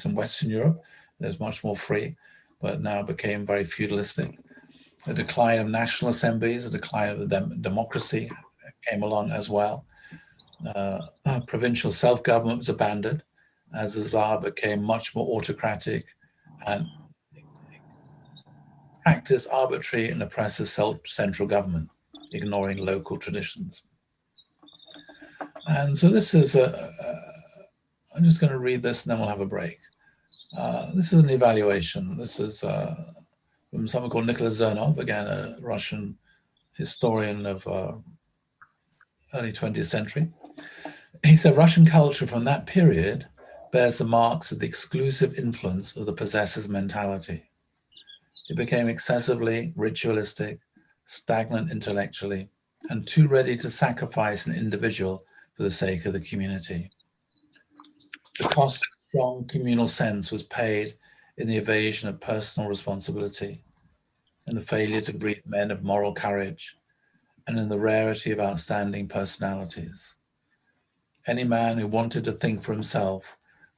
in Western Europe. It was much more free, but now became very feudalistic. The decline of national assemblies, the decline of the democracy came along as well. Provincial self-government was abandoned as the Tsar became much more autocratic and practiced arbitrary and oppressive central government, ignoring local traditions. And so this is I'm just going to read this and then we'll have a break. This is an evaluation. This is from someone called Nikolai Zernov, again, a Russian historian of early 20th century. He said Russian culture from that period bears the marks of the exclusive influence of the possessor's mentality. It became excessively ritualistic, stagnant intellectually, and too ready to sacrifice an individual for the sake of the community. The cost of strong communal sense was paid in the evasion of personal responsibility, in the failure to breed men of moral courage, and in the rarity of outstanding personalities. Any man who wanted to think for himself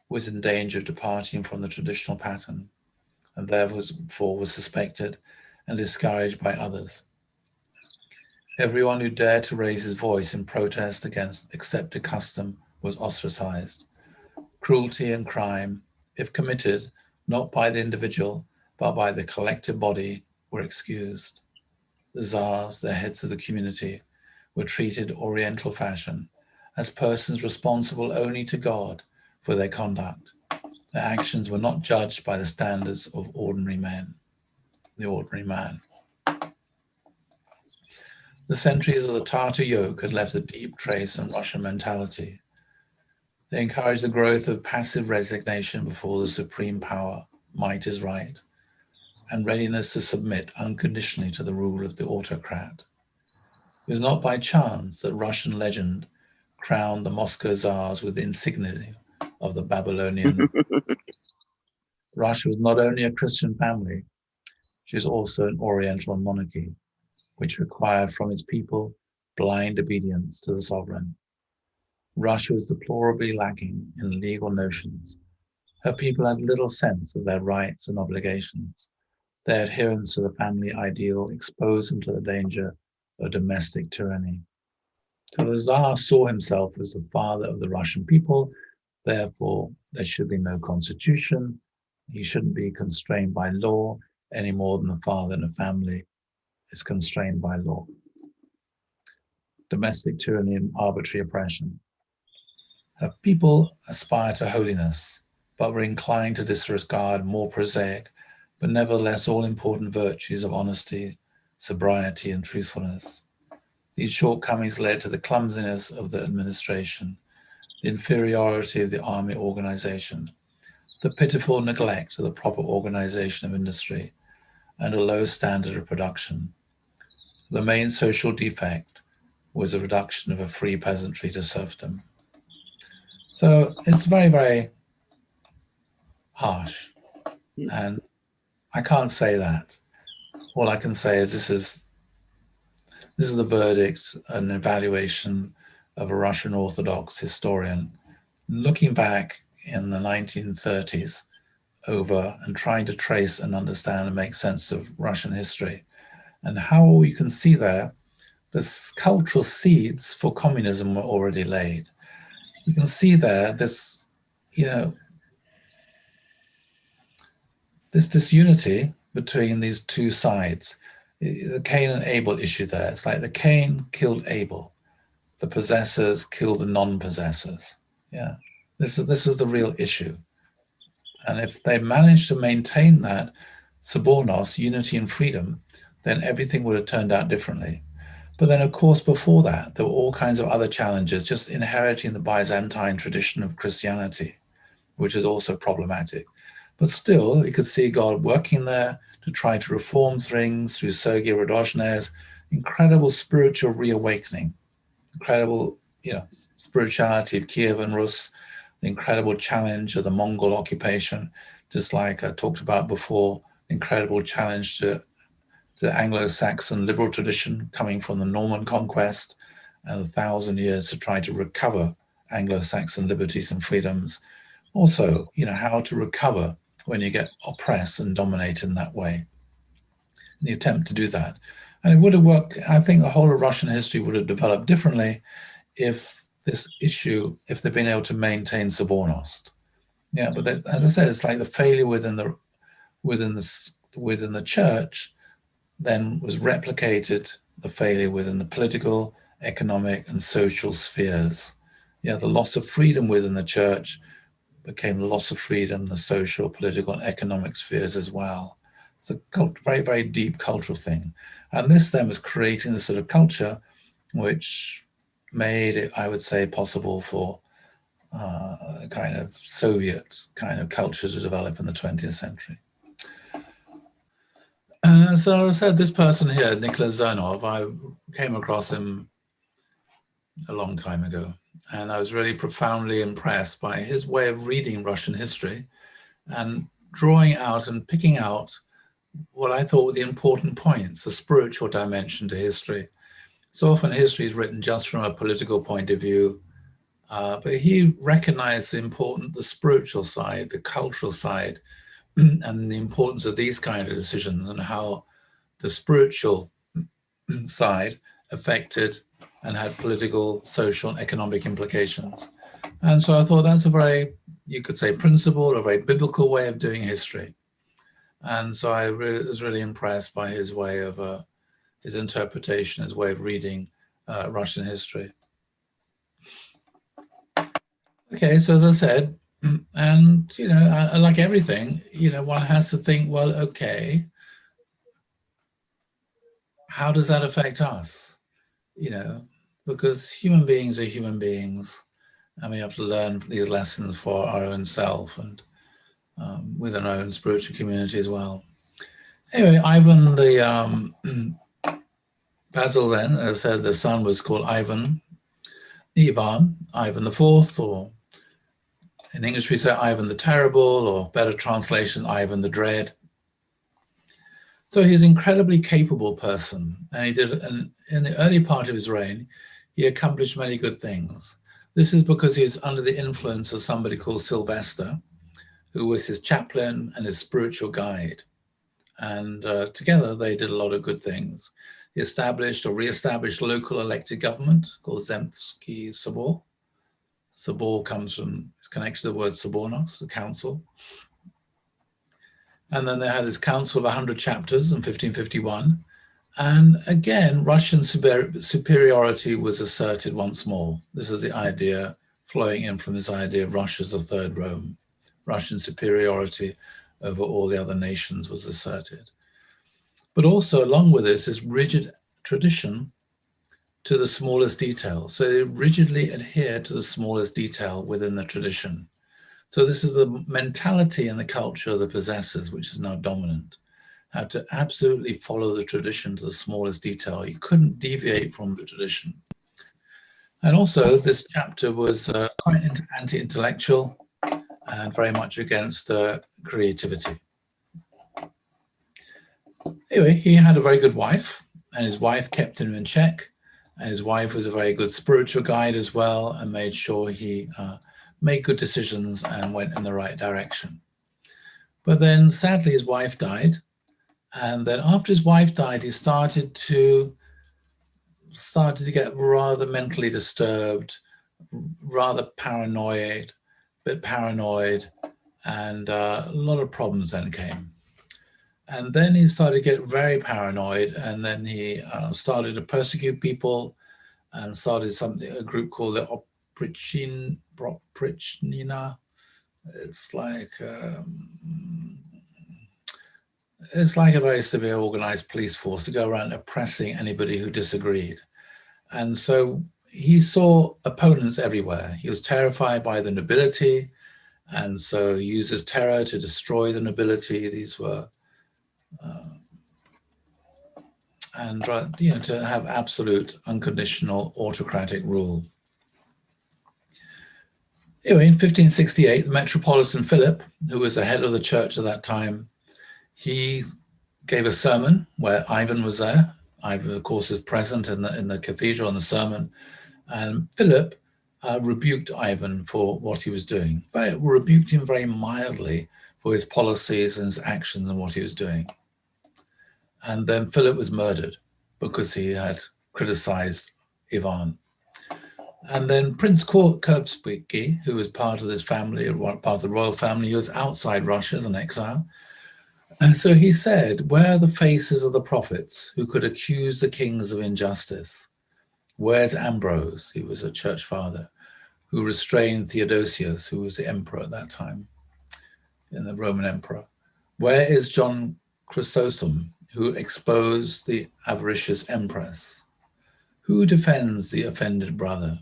was in danger of departing from the traditional pattern, and therefore was suspected and discouraged by others. Everyone who dared to raise his voice in protest against accepted custom was ostracized. Cruelty and crime, if committed not by the individual, but by the collective body, were excused. The Tsars, the heads of the community, were treated Oriental fashion as persons responsible only to God for their conduct. Their actions were not judged by the standards of ordinary men, the ordinary man. The centuries of the Tartar yoke had left a deep trace in Russian mentality. They encouraged the growth of passive resignation before the supreme power, might is right, and readiness to submit unconditionally to the rule of the autocrat. It was not by chance that Russian legend crowned the Moscow Tsars with the insignia of the Babylonian. Russia was not only a Christian family, she was also an Oriental monarchy, which required from its people blind obedience to the sovereign. Russia was deplorably lacking in legal notions. Her people had little sense of their rights and obligations. Their adherence to the family ideal exposed them to the danger of domestic tyranny. So the Tsar saw himself as the father of the Russian people. Therefore, there should be no constitution. He shouldn't be constrained by law any more than the father in a family is constrained by law. Domestic tyranny and arbitrary oppression. Her people aspired to holiness, but were inclined to disregard more prosaic, but nevertheless all-important virtues of honesty, sobriety, and truthfulness. These shortcomings led to the clumsiness of the administration, the inferiority of the army organization, the pitiful neglect of the proper organization of industry, and a low standard of production. The main social defect was a reduction of a free peasantry to serfdom. So it's very, very harsh. And I can't say that. All I can say is this is the verdict, an evaluation of a Russian Orthodox historian looking back in the 1930s over and trying to trace and understand and make sense of Russian history, and how you can see there the cultural seeds for communism were already laid. You can see there this, this disunity between these two sides. The Cain and Abel issue there. It's like the Cain killed Abel. The possessors killed the non-possessors. Yeah, this is the real issue. And if they managed to maintain that Sobornos, unity and freedom, then everything would have turned out differently. But then, of course, before that, there were all kinds of other challenges, just inheriting the Byzantine tradition of Christianity, which is also problematic. But still, you could see God working there to try to reform things through Sergei Radozhnez's incredible spiritual reawakening, incredible, spirituality of Kiev and Rus, the incredible challenge of the Mongol occupation, just like I talked about before, the incredible challenge to the Anglo-Saxon liberal tradition coming from the Norman conquest and 1,000 years to try to recover Anglo-Saxon liberties and freedoms. Also, how to recover when you get oppressed and dominated in that way. And the attempt to do that. And it would have worked. I think the whole of Russian history would have developed differently if this issue, if they'd been able to maintain Sobornost. Yeah, but as I said, it's like the failure within the church then was replicated, the failure within the political, economic, and social spheres. Yeah, the loss of freedom within the church became the loss of freedom, the social, political, and economic spheres as well. It's a very, very deep cultural thing. And this then was creating this sort of culture which made it, I would say, possible for a kind of Soviet kind of culture to develop in the 20th century. So I said, this person here, Nicholas Zernov, I came across him a long time ago, and I was really profoundly impressed by his way of reading Russian history and drawing out and picking out what I thought were the important points, the spiritual dimension to history. So often history is written just from a political point of view, but he recognized the spiritual side, the cultural side, and the importance of these kind of decisions and how the spiritual side affected and had political, social, and economic implications. And so I thought that's a very, you could say, principled, a very biblical way of doing history. And so I was really impressed by his way of, his interpretation, his way of reading Russian history. Okay, so as I said, and, like everything, one has to think, well, okay, how does that affect us? Because human beings are human beings, and we have to learn these lessons for our own self and within our own spiritual community as well. Anyway, Ivan Basil then, as I said, the son was called Ivan the Fourth, or in English we say Ivan the Terrible, or better translation, Ivan the Dread. So he's an incredibly capable person, and he did, and in the early part of his reign, he accomplished many good things. This is because he was under the influence of somebody called Sylvester, who was his chaplain and his spiritual guide. And together they did a lot of good things. He established or re-established local elected government called Zemsky Sobor. Sobor comes from, it's connected to the word Sobornos, the council. And then they had this council of 100 chapters in 1551. And again, Russian superiority was asserted once more. This is the idea flowing in from this idea of Russia's the third Rome. Russian superiority over all the other nations was asserted. But also along with this rigid tradition to the smallest detail. So they rigidly adhere to the smallest detail within the tradition. So this is the mentality and the culture of the possessors, which is now dominant. How to absolutely follow the tradition to the smallest detail. You couldn't deviate from the tradition. And also this chapter was quite anti-intellectual and very much against creativity. Anyway, he had a very good wife, and his wife kept him in check. And his wife was a very good spiritual guide as well, and made sure he made good decisions and went in the right direction. But then sadly his wife died. And then after his wife died, he started to get rather mentally disturbed, rather paranoid, and a lot of problems then came. And then he started to get very paranoid, and then he started to persecute people and started a group called the Oprichnina. It's like a very severe organized police force to go around oppressing anybody who disagreed. And so he saw opponents everywhere. He was terrified by the nobility, and so he uses terror to destroy the nobility. These were, to have absolute, unconditional, autocratic rule. Anyway, in 1568, the Metropolitan Philip, who was the head of the church at that time, he gave a sermon where Ivan was there. Ivan, of course, is present in the cathedral in the sermon. And Philip rebuked Ivan for what he was doing. Rebuked him very mildly for his policies and his actions and what he was doing. And then Philip was murdered because he had criticized Ivan. And then Prince Kurbsky, who was part of this family, part of the royal family, he was outside Russia as an exile. And so he said, "Where are the faces of the prophets who could accuse the kings of injustice? Where's Ambrose?" He was a church father who restrained Theodosius, who was the emperor at that time, in the Roman emperor. Where is John Chrysostom, who exposed the avaricious empress? Who defends the offended brother?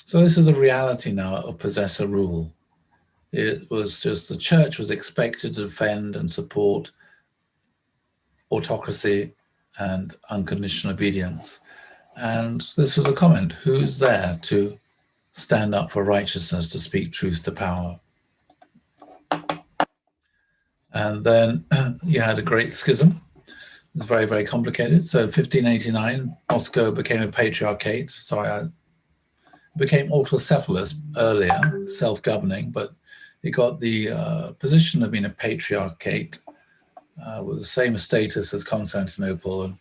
So this is a reality now of possessor rule. It was just the church was expected to defend and support autocracy and unconditional obedience. And this was a comment: who's there to stand up for righteousness, to speak truth to power? And then you had a great schism. It was very, very complicated. So 1589, Moscow became a patriarchate. It became autocephalous earlier, self-governing, but it got the position of being a patriarchate with the same status as Constantinople and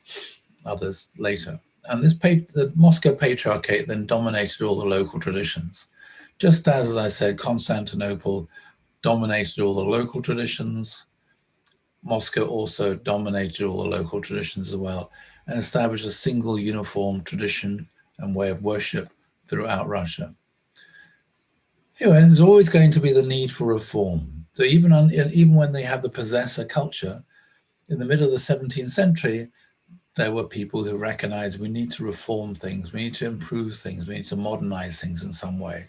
others later. And the Moscow Patriarchate then dominated all the local traditions. Just as I said, Constantinople dominated all the local traditions, Moscow also dominated all the local traditions as well, and established a single uniform tradition and way of worship throughout Russia. Anyway, there's always going to be the need for reform. So even when they have the possessor culture, in the middle of the 17th century, there were people who recognized we need to reform things, we need to improve things, we need to modernize things in some way.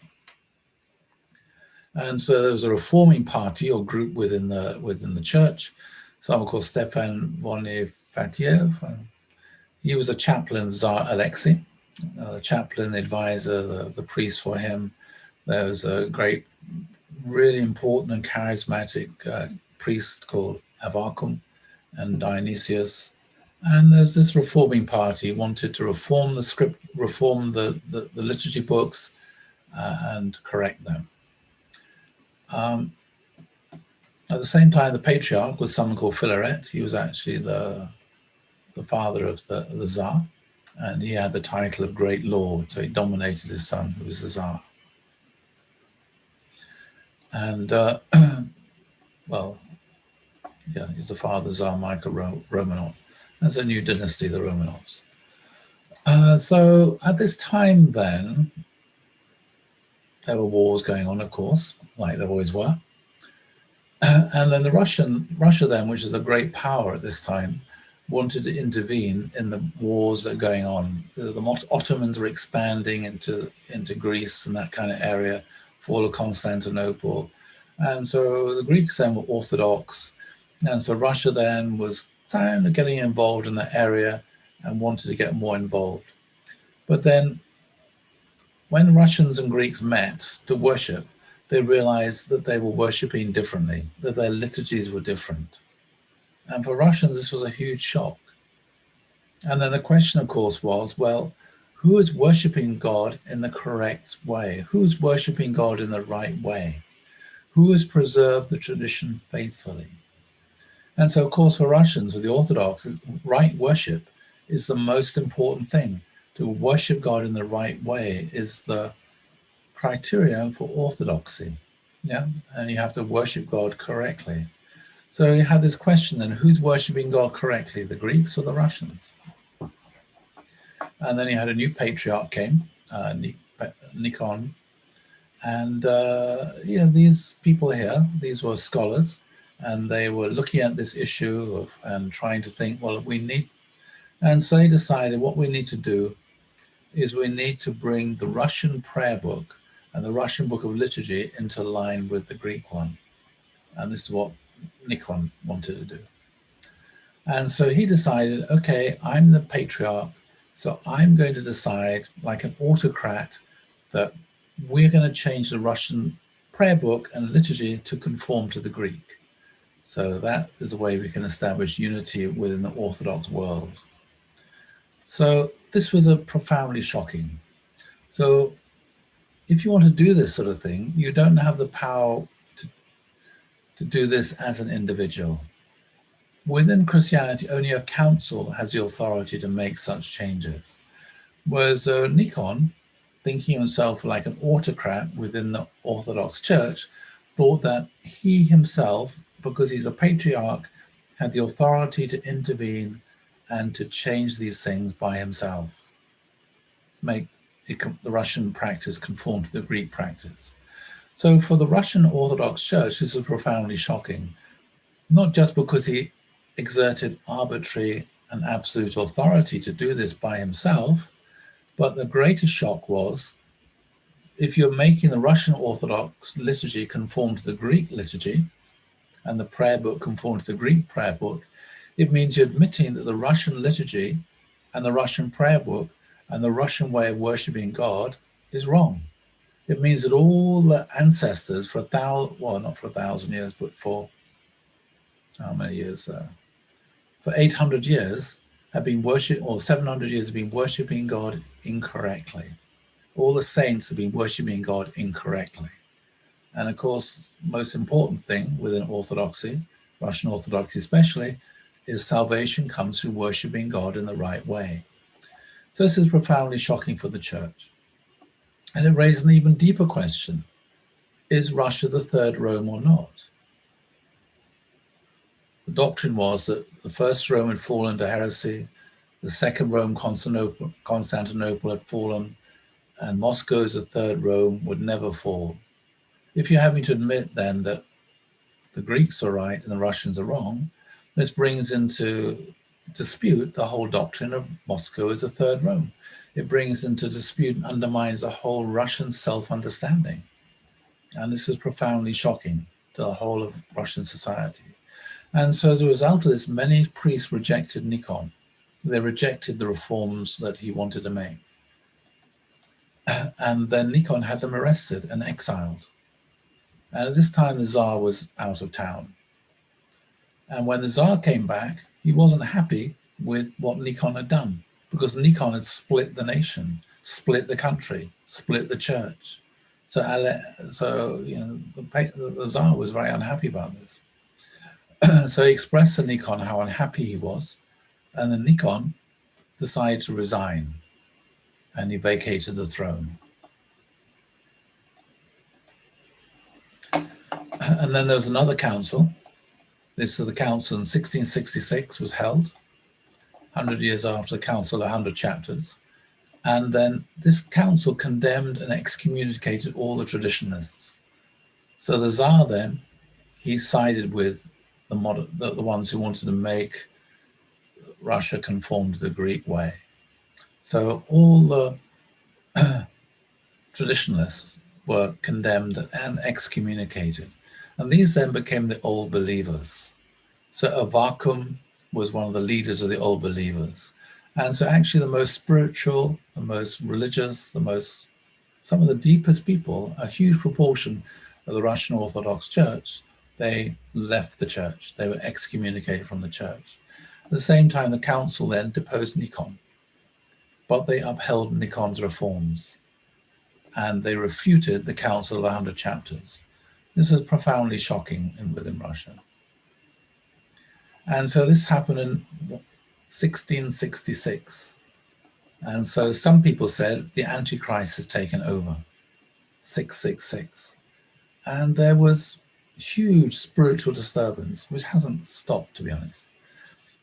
And so there was a reforming party or group within the church. Someone called Stefan Bonifatiev. He was a chaplain, Tsar Alexei, the chaplain, the advisor, the priest for him. There was a great, really important and charismatic priest called Avvakum and Dionysius. And there's this reforming party wanted to reform the script, reform the liturgy books, and correct them. At the same time, the patriarch was someone called Philaret. He was actually the father of the Tsar, and he had the title of Great Lord, so he dominated his son, who was the Tsar. And, well, yeah, he's the father, Tsar Michael Romanov. That's a new dynasty, the Romanovs. So at this time then, there were wars going on, of course, like there always were. And then Russia then, which is a great power at this time, wanted to intervene in the wars that are going on. The Ottomans were expanding into Greece and that kind of area, fall of Constantinople. And so the Greeks then were Orthodox. And so Russia then was kind of getting involved in that area and wanted to get more involved. But then when Russians and Greeks met to worship, they realized that they were worshiping differently, that their liturgies were different. And for Russians, this was a huge shock. And then the question, of course, was, well, who is worshiping God in the correct way? Who's worshiping God in the right way? Who has preserved the tradition faithfully? And so, of course, for Russians, for the Orthodox, right worship is the most important thing. To worship God in the right way is the criterion for orthodoxy. Yeah, and you have to worship God correctly. So you had this question then, who's worshiping God correctly, the Greeks or the Russians? And then you had a new patriarch came, Nikon. And these people here, these were scholars, and they were looking at this issue and trying to think, well, and so they decided what we need to do is we need to bring the Russian prayer book and the Russian book of liturgy into line with the Greek one. And this is what Nikon wanted to do. And so he decided, okay, I'm the patriarch, so I'm going to decide, like an autocrat, that we're going to change the Russian prayer book and liturgy to conform to the Greek. So that is the way we can establish unity within the Orthodox world. So this was a profoundly shocking. So if you want to do this sort of thing, you don't have the power to do this as an individual. Within Christianity, only a council has the authority to make such changes. Whereas Nikon, thinking of himself like an autocrat within the Orthodox Church, thought that he himself, because he's a patriarch, had the authority to intervene and to change these things by himself, make the Russian practice conform to the Greek practice. So for the Russian Orthodox Church, this is profoundly shocking, not just because he exerted arbitrary and absolute authority to do this by himself, but the greatest shock was, if you're making the Russian Orthodox liturgy conform to the Greek liturgy and the prayer book conform to the Greek prayer book, it means you're admitting that the Russian liturgy and the Russian prayer book and the Russian way of worshiping God is wrong. It means that all the ancestors for not for 1,000 years, but for how many years? For 800 years have been worshiping, or 700 years have been worshiping God incorrectly. All the saints have been worshiping God incorrectly. And of course, most important thing within Orthodoxy, Russian Orthodoxy especially, is salvation comes through worshiping God in the right way. So this is profoundly shocking for the church. And it raised an even deeper question. Is Russia the third Rome or not? The doctrine was that the first Rome had fallen to heresy, the second Rome, Constantinople, had fallen, and Moscow as a third Rome would never fall. If you're having to admit then that the Greeks are right and the Russians are wrong, this brings into dispute the whole doctrine of Moscow as a third Rome. It brings into dispute and undermines the whole Russian self-understanding. And this is profoundly shocking to the whole of Russian society. And so as a result of this, many priests rejected Nikon. They rejected the reforms that he wanted to make. And then Nikon had them arrested and exiled. And at this time, the Tsar was out of town. And when the Tsar came back, he wasn't happy with what Nikon had done, because Nikon had split the nation, split the country, split the church. So the Tsar was very unhappy about this. So he expressed to Nikon how unhappy he was, and then Nikon decided to resign, and he vacated the throne. And then there was another council. This is the council in 1666 was held, 100 years after the council, 100 chapters. And then this council condemned and excommunicated all the traditionalists. So the Tsar then, he sided with the ones who wanted to make Russia conform to the Greek way. So all the traditionalists were condemned and excommunicated. And these then became the Old Believers. So Avvakum was one of the leaders of the Old Believers. And so actually the most spiritual, the most religious, the most some of the deepest people, a huge proportion of the Russian Orthodox Church, they left the church. They were excommunicated from the church. At the same time, the council then deposed Nikon, but they upheld Nikon's reforms, and they refuted the Council of 100 Chapters. This is profoundly shocking within Russia. And so this happened in 1666. And so some people said the Antichrist has taken over, 666. And there was huge spiritual disturbance, which hasn't stopped, to be honest.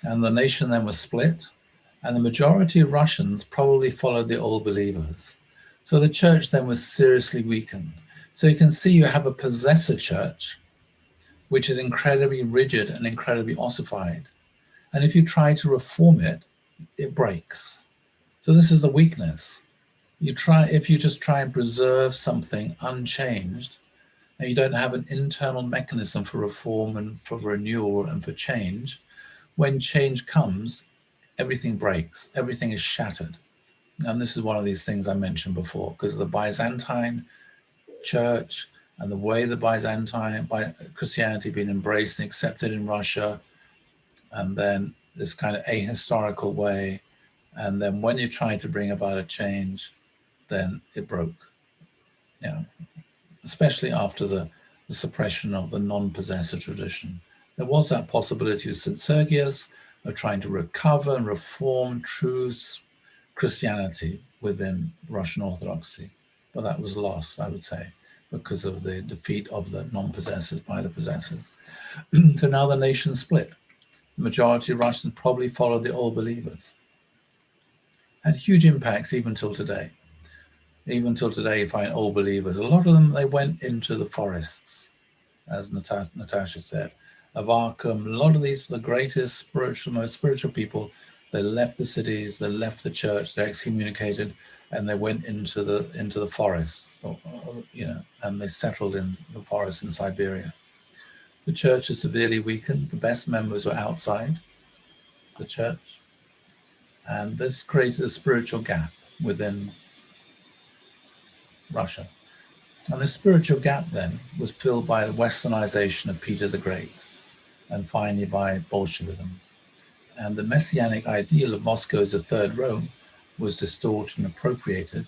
And the nation then was split, and the majority of Russians probably followed the old believers. So the church then was seriously weakened. So you can see you have a possessor church, which is incredibly rigid and incredibly ossified. And if you try to reform it, it breaks. So this is the weakness. If you just try and preserve something unchanged, and you don't have an internal mechanism for reform and for renewal and for change, when change comes, everything breaks, everything is shattered. And this is one of these things I mentioned before, because of the Byzantine church and the way the Byzantine Christianity being embraced and accepted in Russia, and then this kind of ahistorical way. And then when you try to bring about a change, then it broke. Especially after the suppression of the non-possessor tradition. There was that possibility with St. Sergius of trying to recover and reform true Christianity within Russian Orthodoxy, but that was lost, I would say, because of the defeat of the non-possessors by the possessors. So now the nation's split. The majority of Russians probably followed the old believers. Had huge impacts even till today. Even till today, you find old believers. A lot of them, they went into the forests, as Natasha said. Avarkum, a lot of these, the greatest spiritual, most spiritual people, they left the cities, they left the church, they excommunicated, and they went into the forests, and they settled in the forests in Siberia. The church is severely weakened. The best members were outside the church, and this created a spiritual gap within Russia. And the spiritual gap then was filled by the westernization of Peter the Great, and finally by Bolshevism. And the messianic ideal of Moscow as a third Rome was distorted and appropriated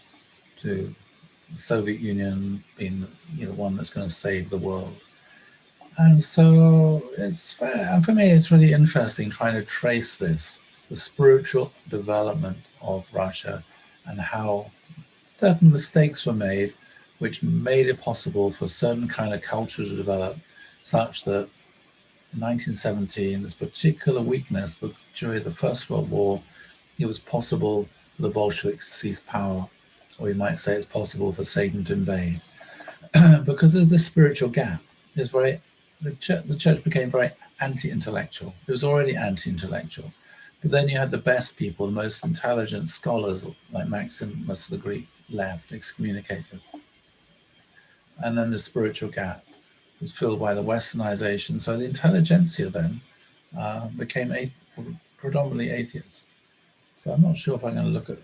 to the Soviet Union being the one that's going to save the world. And so it's for me, it's really interesting trying to trace this, the spiritual development of Russia, and how certain mistakes were made, which made it possible for certain kind of culture to develop, such that in 1917, this particular weakness, but during the First World War, it was possible for the Bolsheviks to seize power, or you might say it's possible for Satan to invade. Because there's this spiritual gap. The church became very anti-intellectual. It was already anti-intellectual. But then you had the best people, the most intelligent scholars, like Maximus the Greek, left, excommunicated. And then the spiritual gap was filled by the westernization. So the intelligentsia then became predominantly atheist. So I'm not sure if I'm going to look at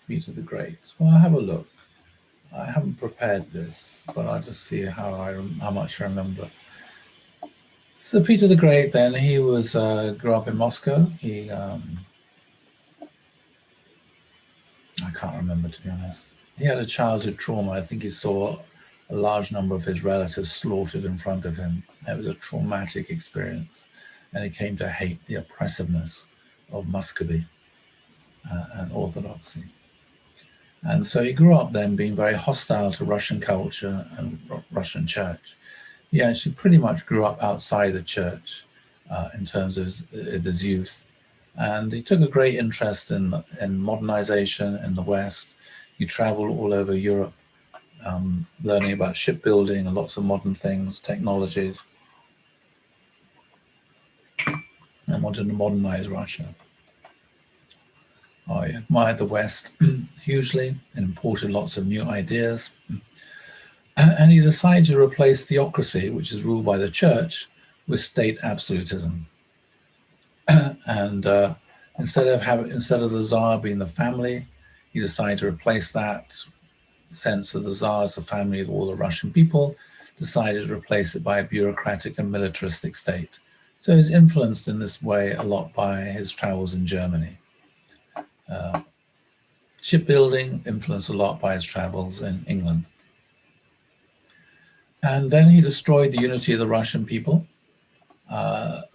Peter the Great. Well, I'll have a look. I haven't prepared this, but I'll just see how much I remember. So Peter the Great, then, he grew up in Moscow. I can't remember, to be honest. He had a childhood trauma. I think he saw a large number of his relatives slaughtered in front of him. It was a traumatic experience, and he came to hate the oppressiveness of Muscovy and Orthodoxy. And so he grew up then being very hostile to Russian culture and Russian church. He actually pretty much grew up outside the church in terms of his youth. And he took a great interest in modernization in the West. He traveled all over Europe, learning about shipbuilding and lots of modern things, technologies, and wanted to modernize Russia. I admired the West hugely and imported lots of new ideas. And he decided to replace theocracy, which is ruled by the church, with state absolutism. And instead of the Tsar being the family, he decided to replace that sense of the Tsar as the family of all the Russian people, decided to replace it by a bureaucratic and militaristic state. So he's influenced in this way a lot by his travels in Germany. Shipbuilding influenced a lot by his travels in England. And then he destroyed the unity of the Russian people.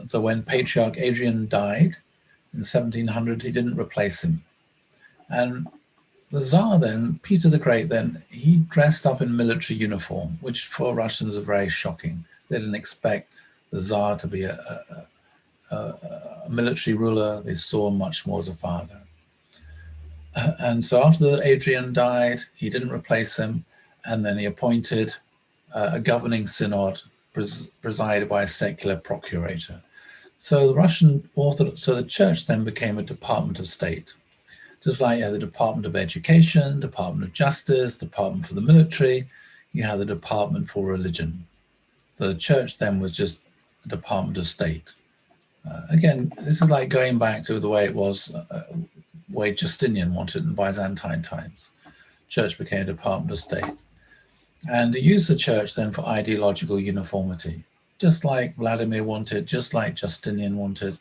So when Patriarch Adrian died in 1700, he didn't replace him. And the Tsar then, Peter the Great then, he dressed up in military uniform, which for Russians is very shocking. They didn't expect the Tsar to be a military ruler. They saw him much more as a father. And so after Adrian died, he didn't replace him, and then he appointed a governing synod presided by a secular procurator. So the Russian Orthodox, so the church then became a department of state. Just like you had the Department of Education, Department of Justice, Department for the Military, you had the Department for Religion. So the church then was just a department of state. Again, this is like going back to the way it was, way Justinian wanted in Byzantine times. Church became a department of state. And he used the church then for ideological uniformity, just like Vladimir wanted, just like Justinian wanted.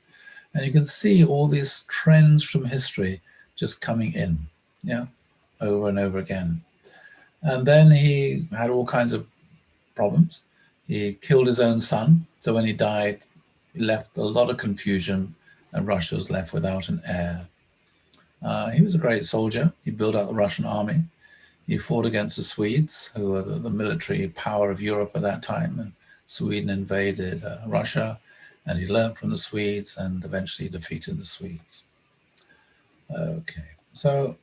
And you can see all these trends from history just coming in, over and over again. And then he had all kinds of problems. He killed his own son. So when he died, he left a lot of confusion, and Russia was left without an heir. He was a great soldier. He built up the Russian army. He fought against the Swedes, who were the military power of Europe at that time. And Sweden invaded Russia, and he learned from the Swedes and eventually defeated the Swedes. Okay, so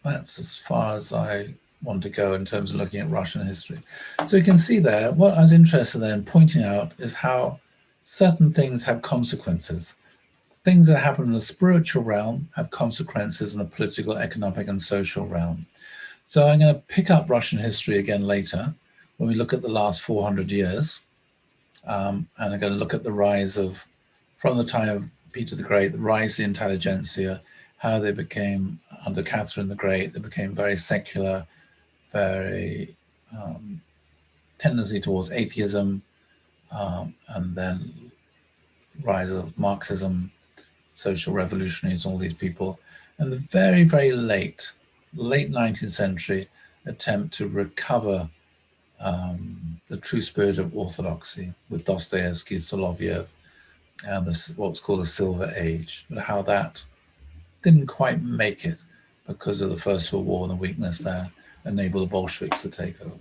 that's as far as I want to go in terms of looking at Russian history. So you can see there, what I was interested in pointing out is how certain things have consequences. Things that happen in the spiritual realm have consequences in the political, economic, and social realm. So I'm going to pick up Russian history again later when we look at the last 400 years. And I'm going to look at the rise of, from the time of Peter the Great, the rise of the intelligentsia, how they became, under Catherine the Great, they became very secular, very tendency towards atheism, and then rise of Marxism, social revolutionaries, all these people, and the very, very late 19th century attempt to recover the true spirit of orthodoxy with Dostoevsky, Soloviev, and this, what was called the Silver Age, but how that didn't quite make it because of the First World War and the weakness there enabled the Bolsheviks to take over.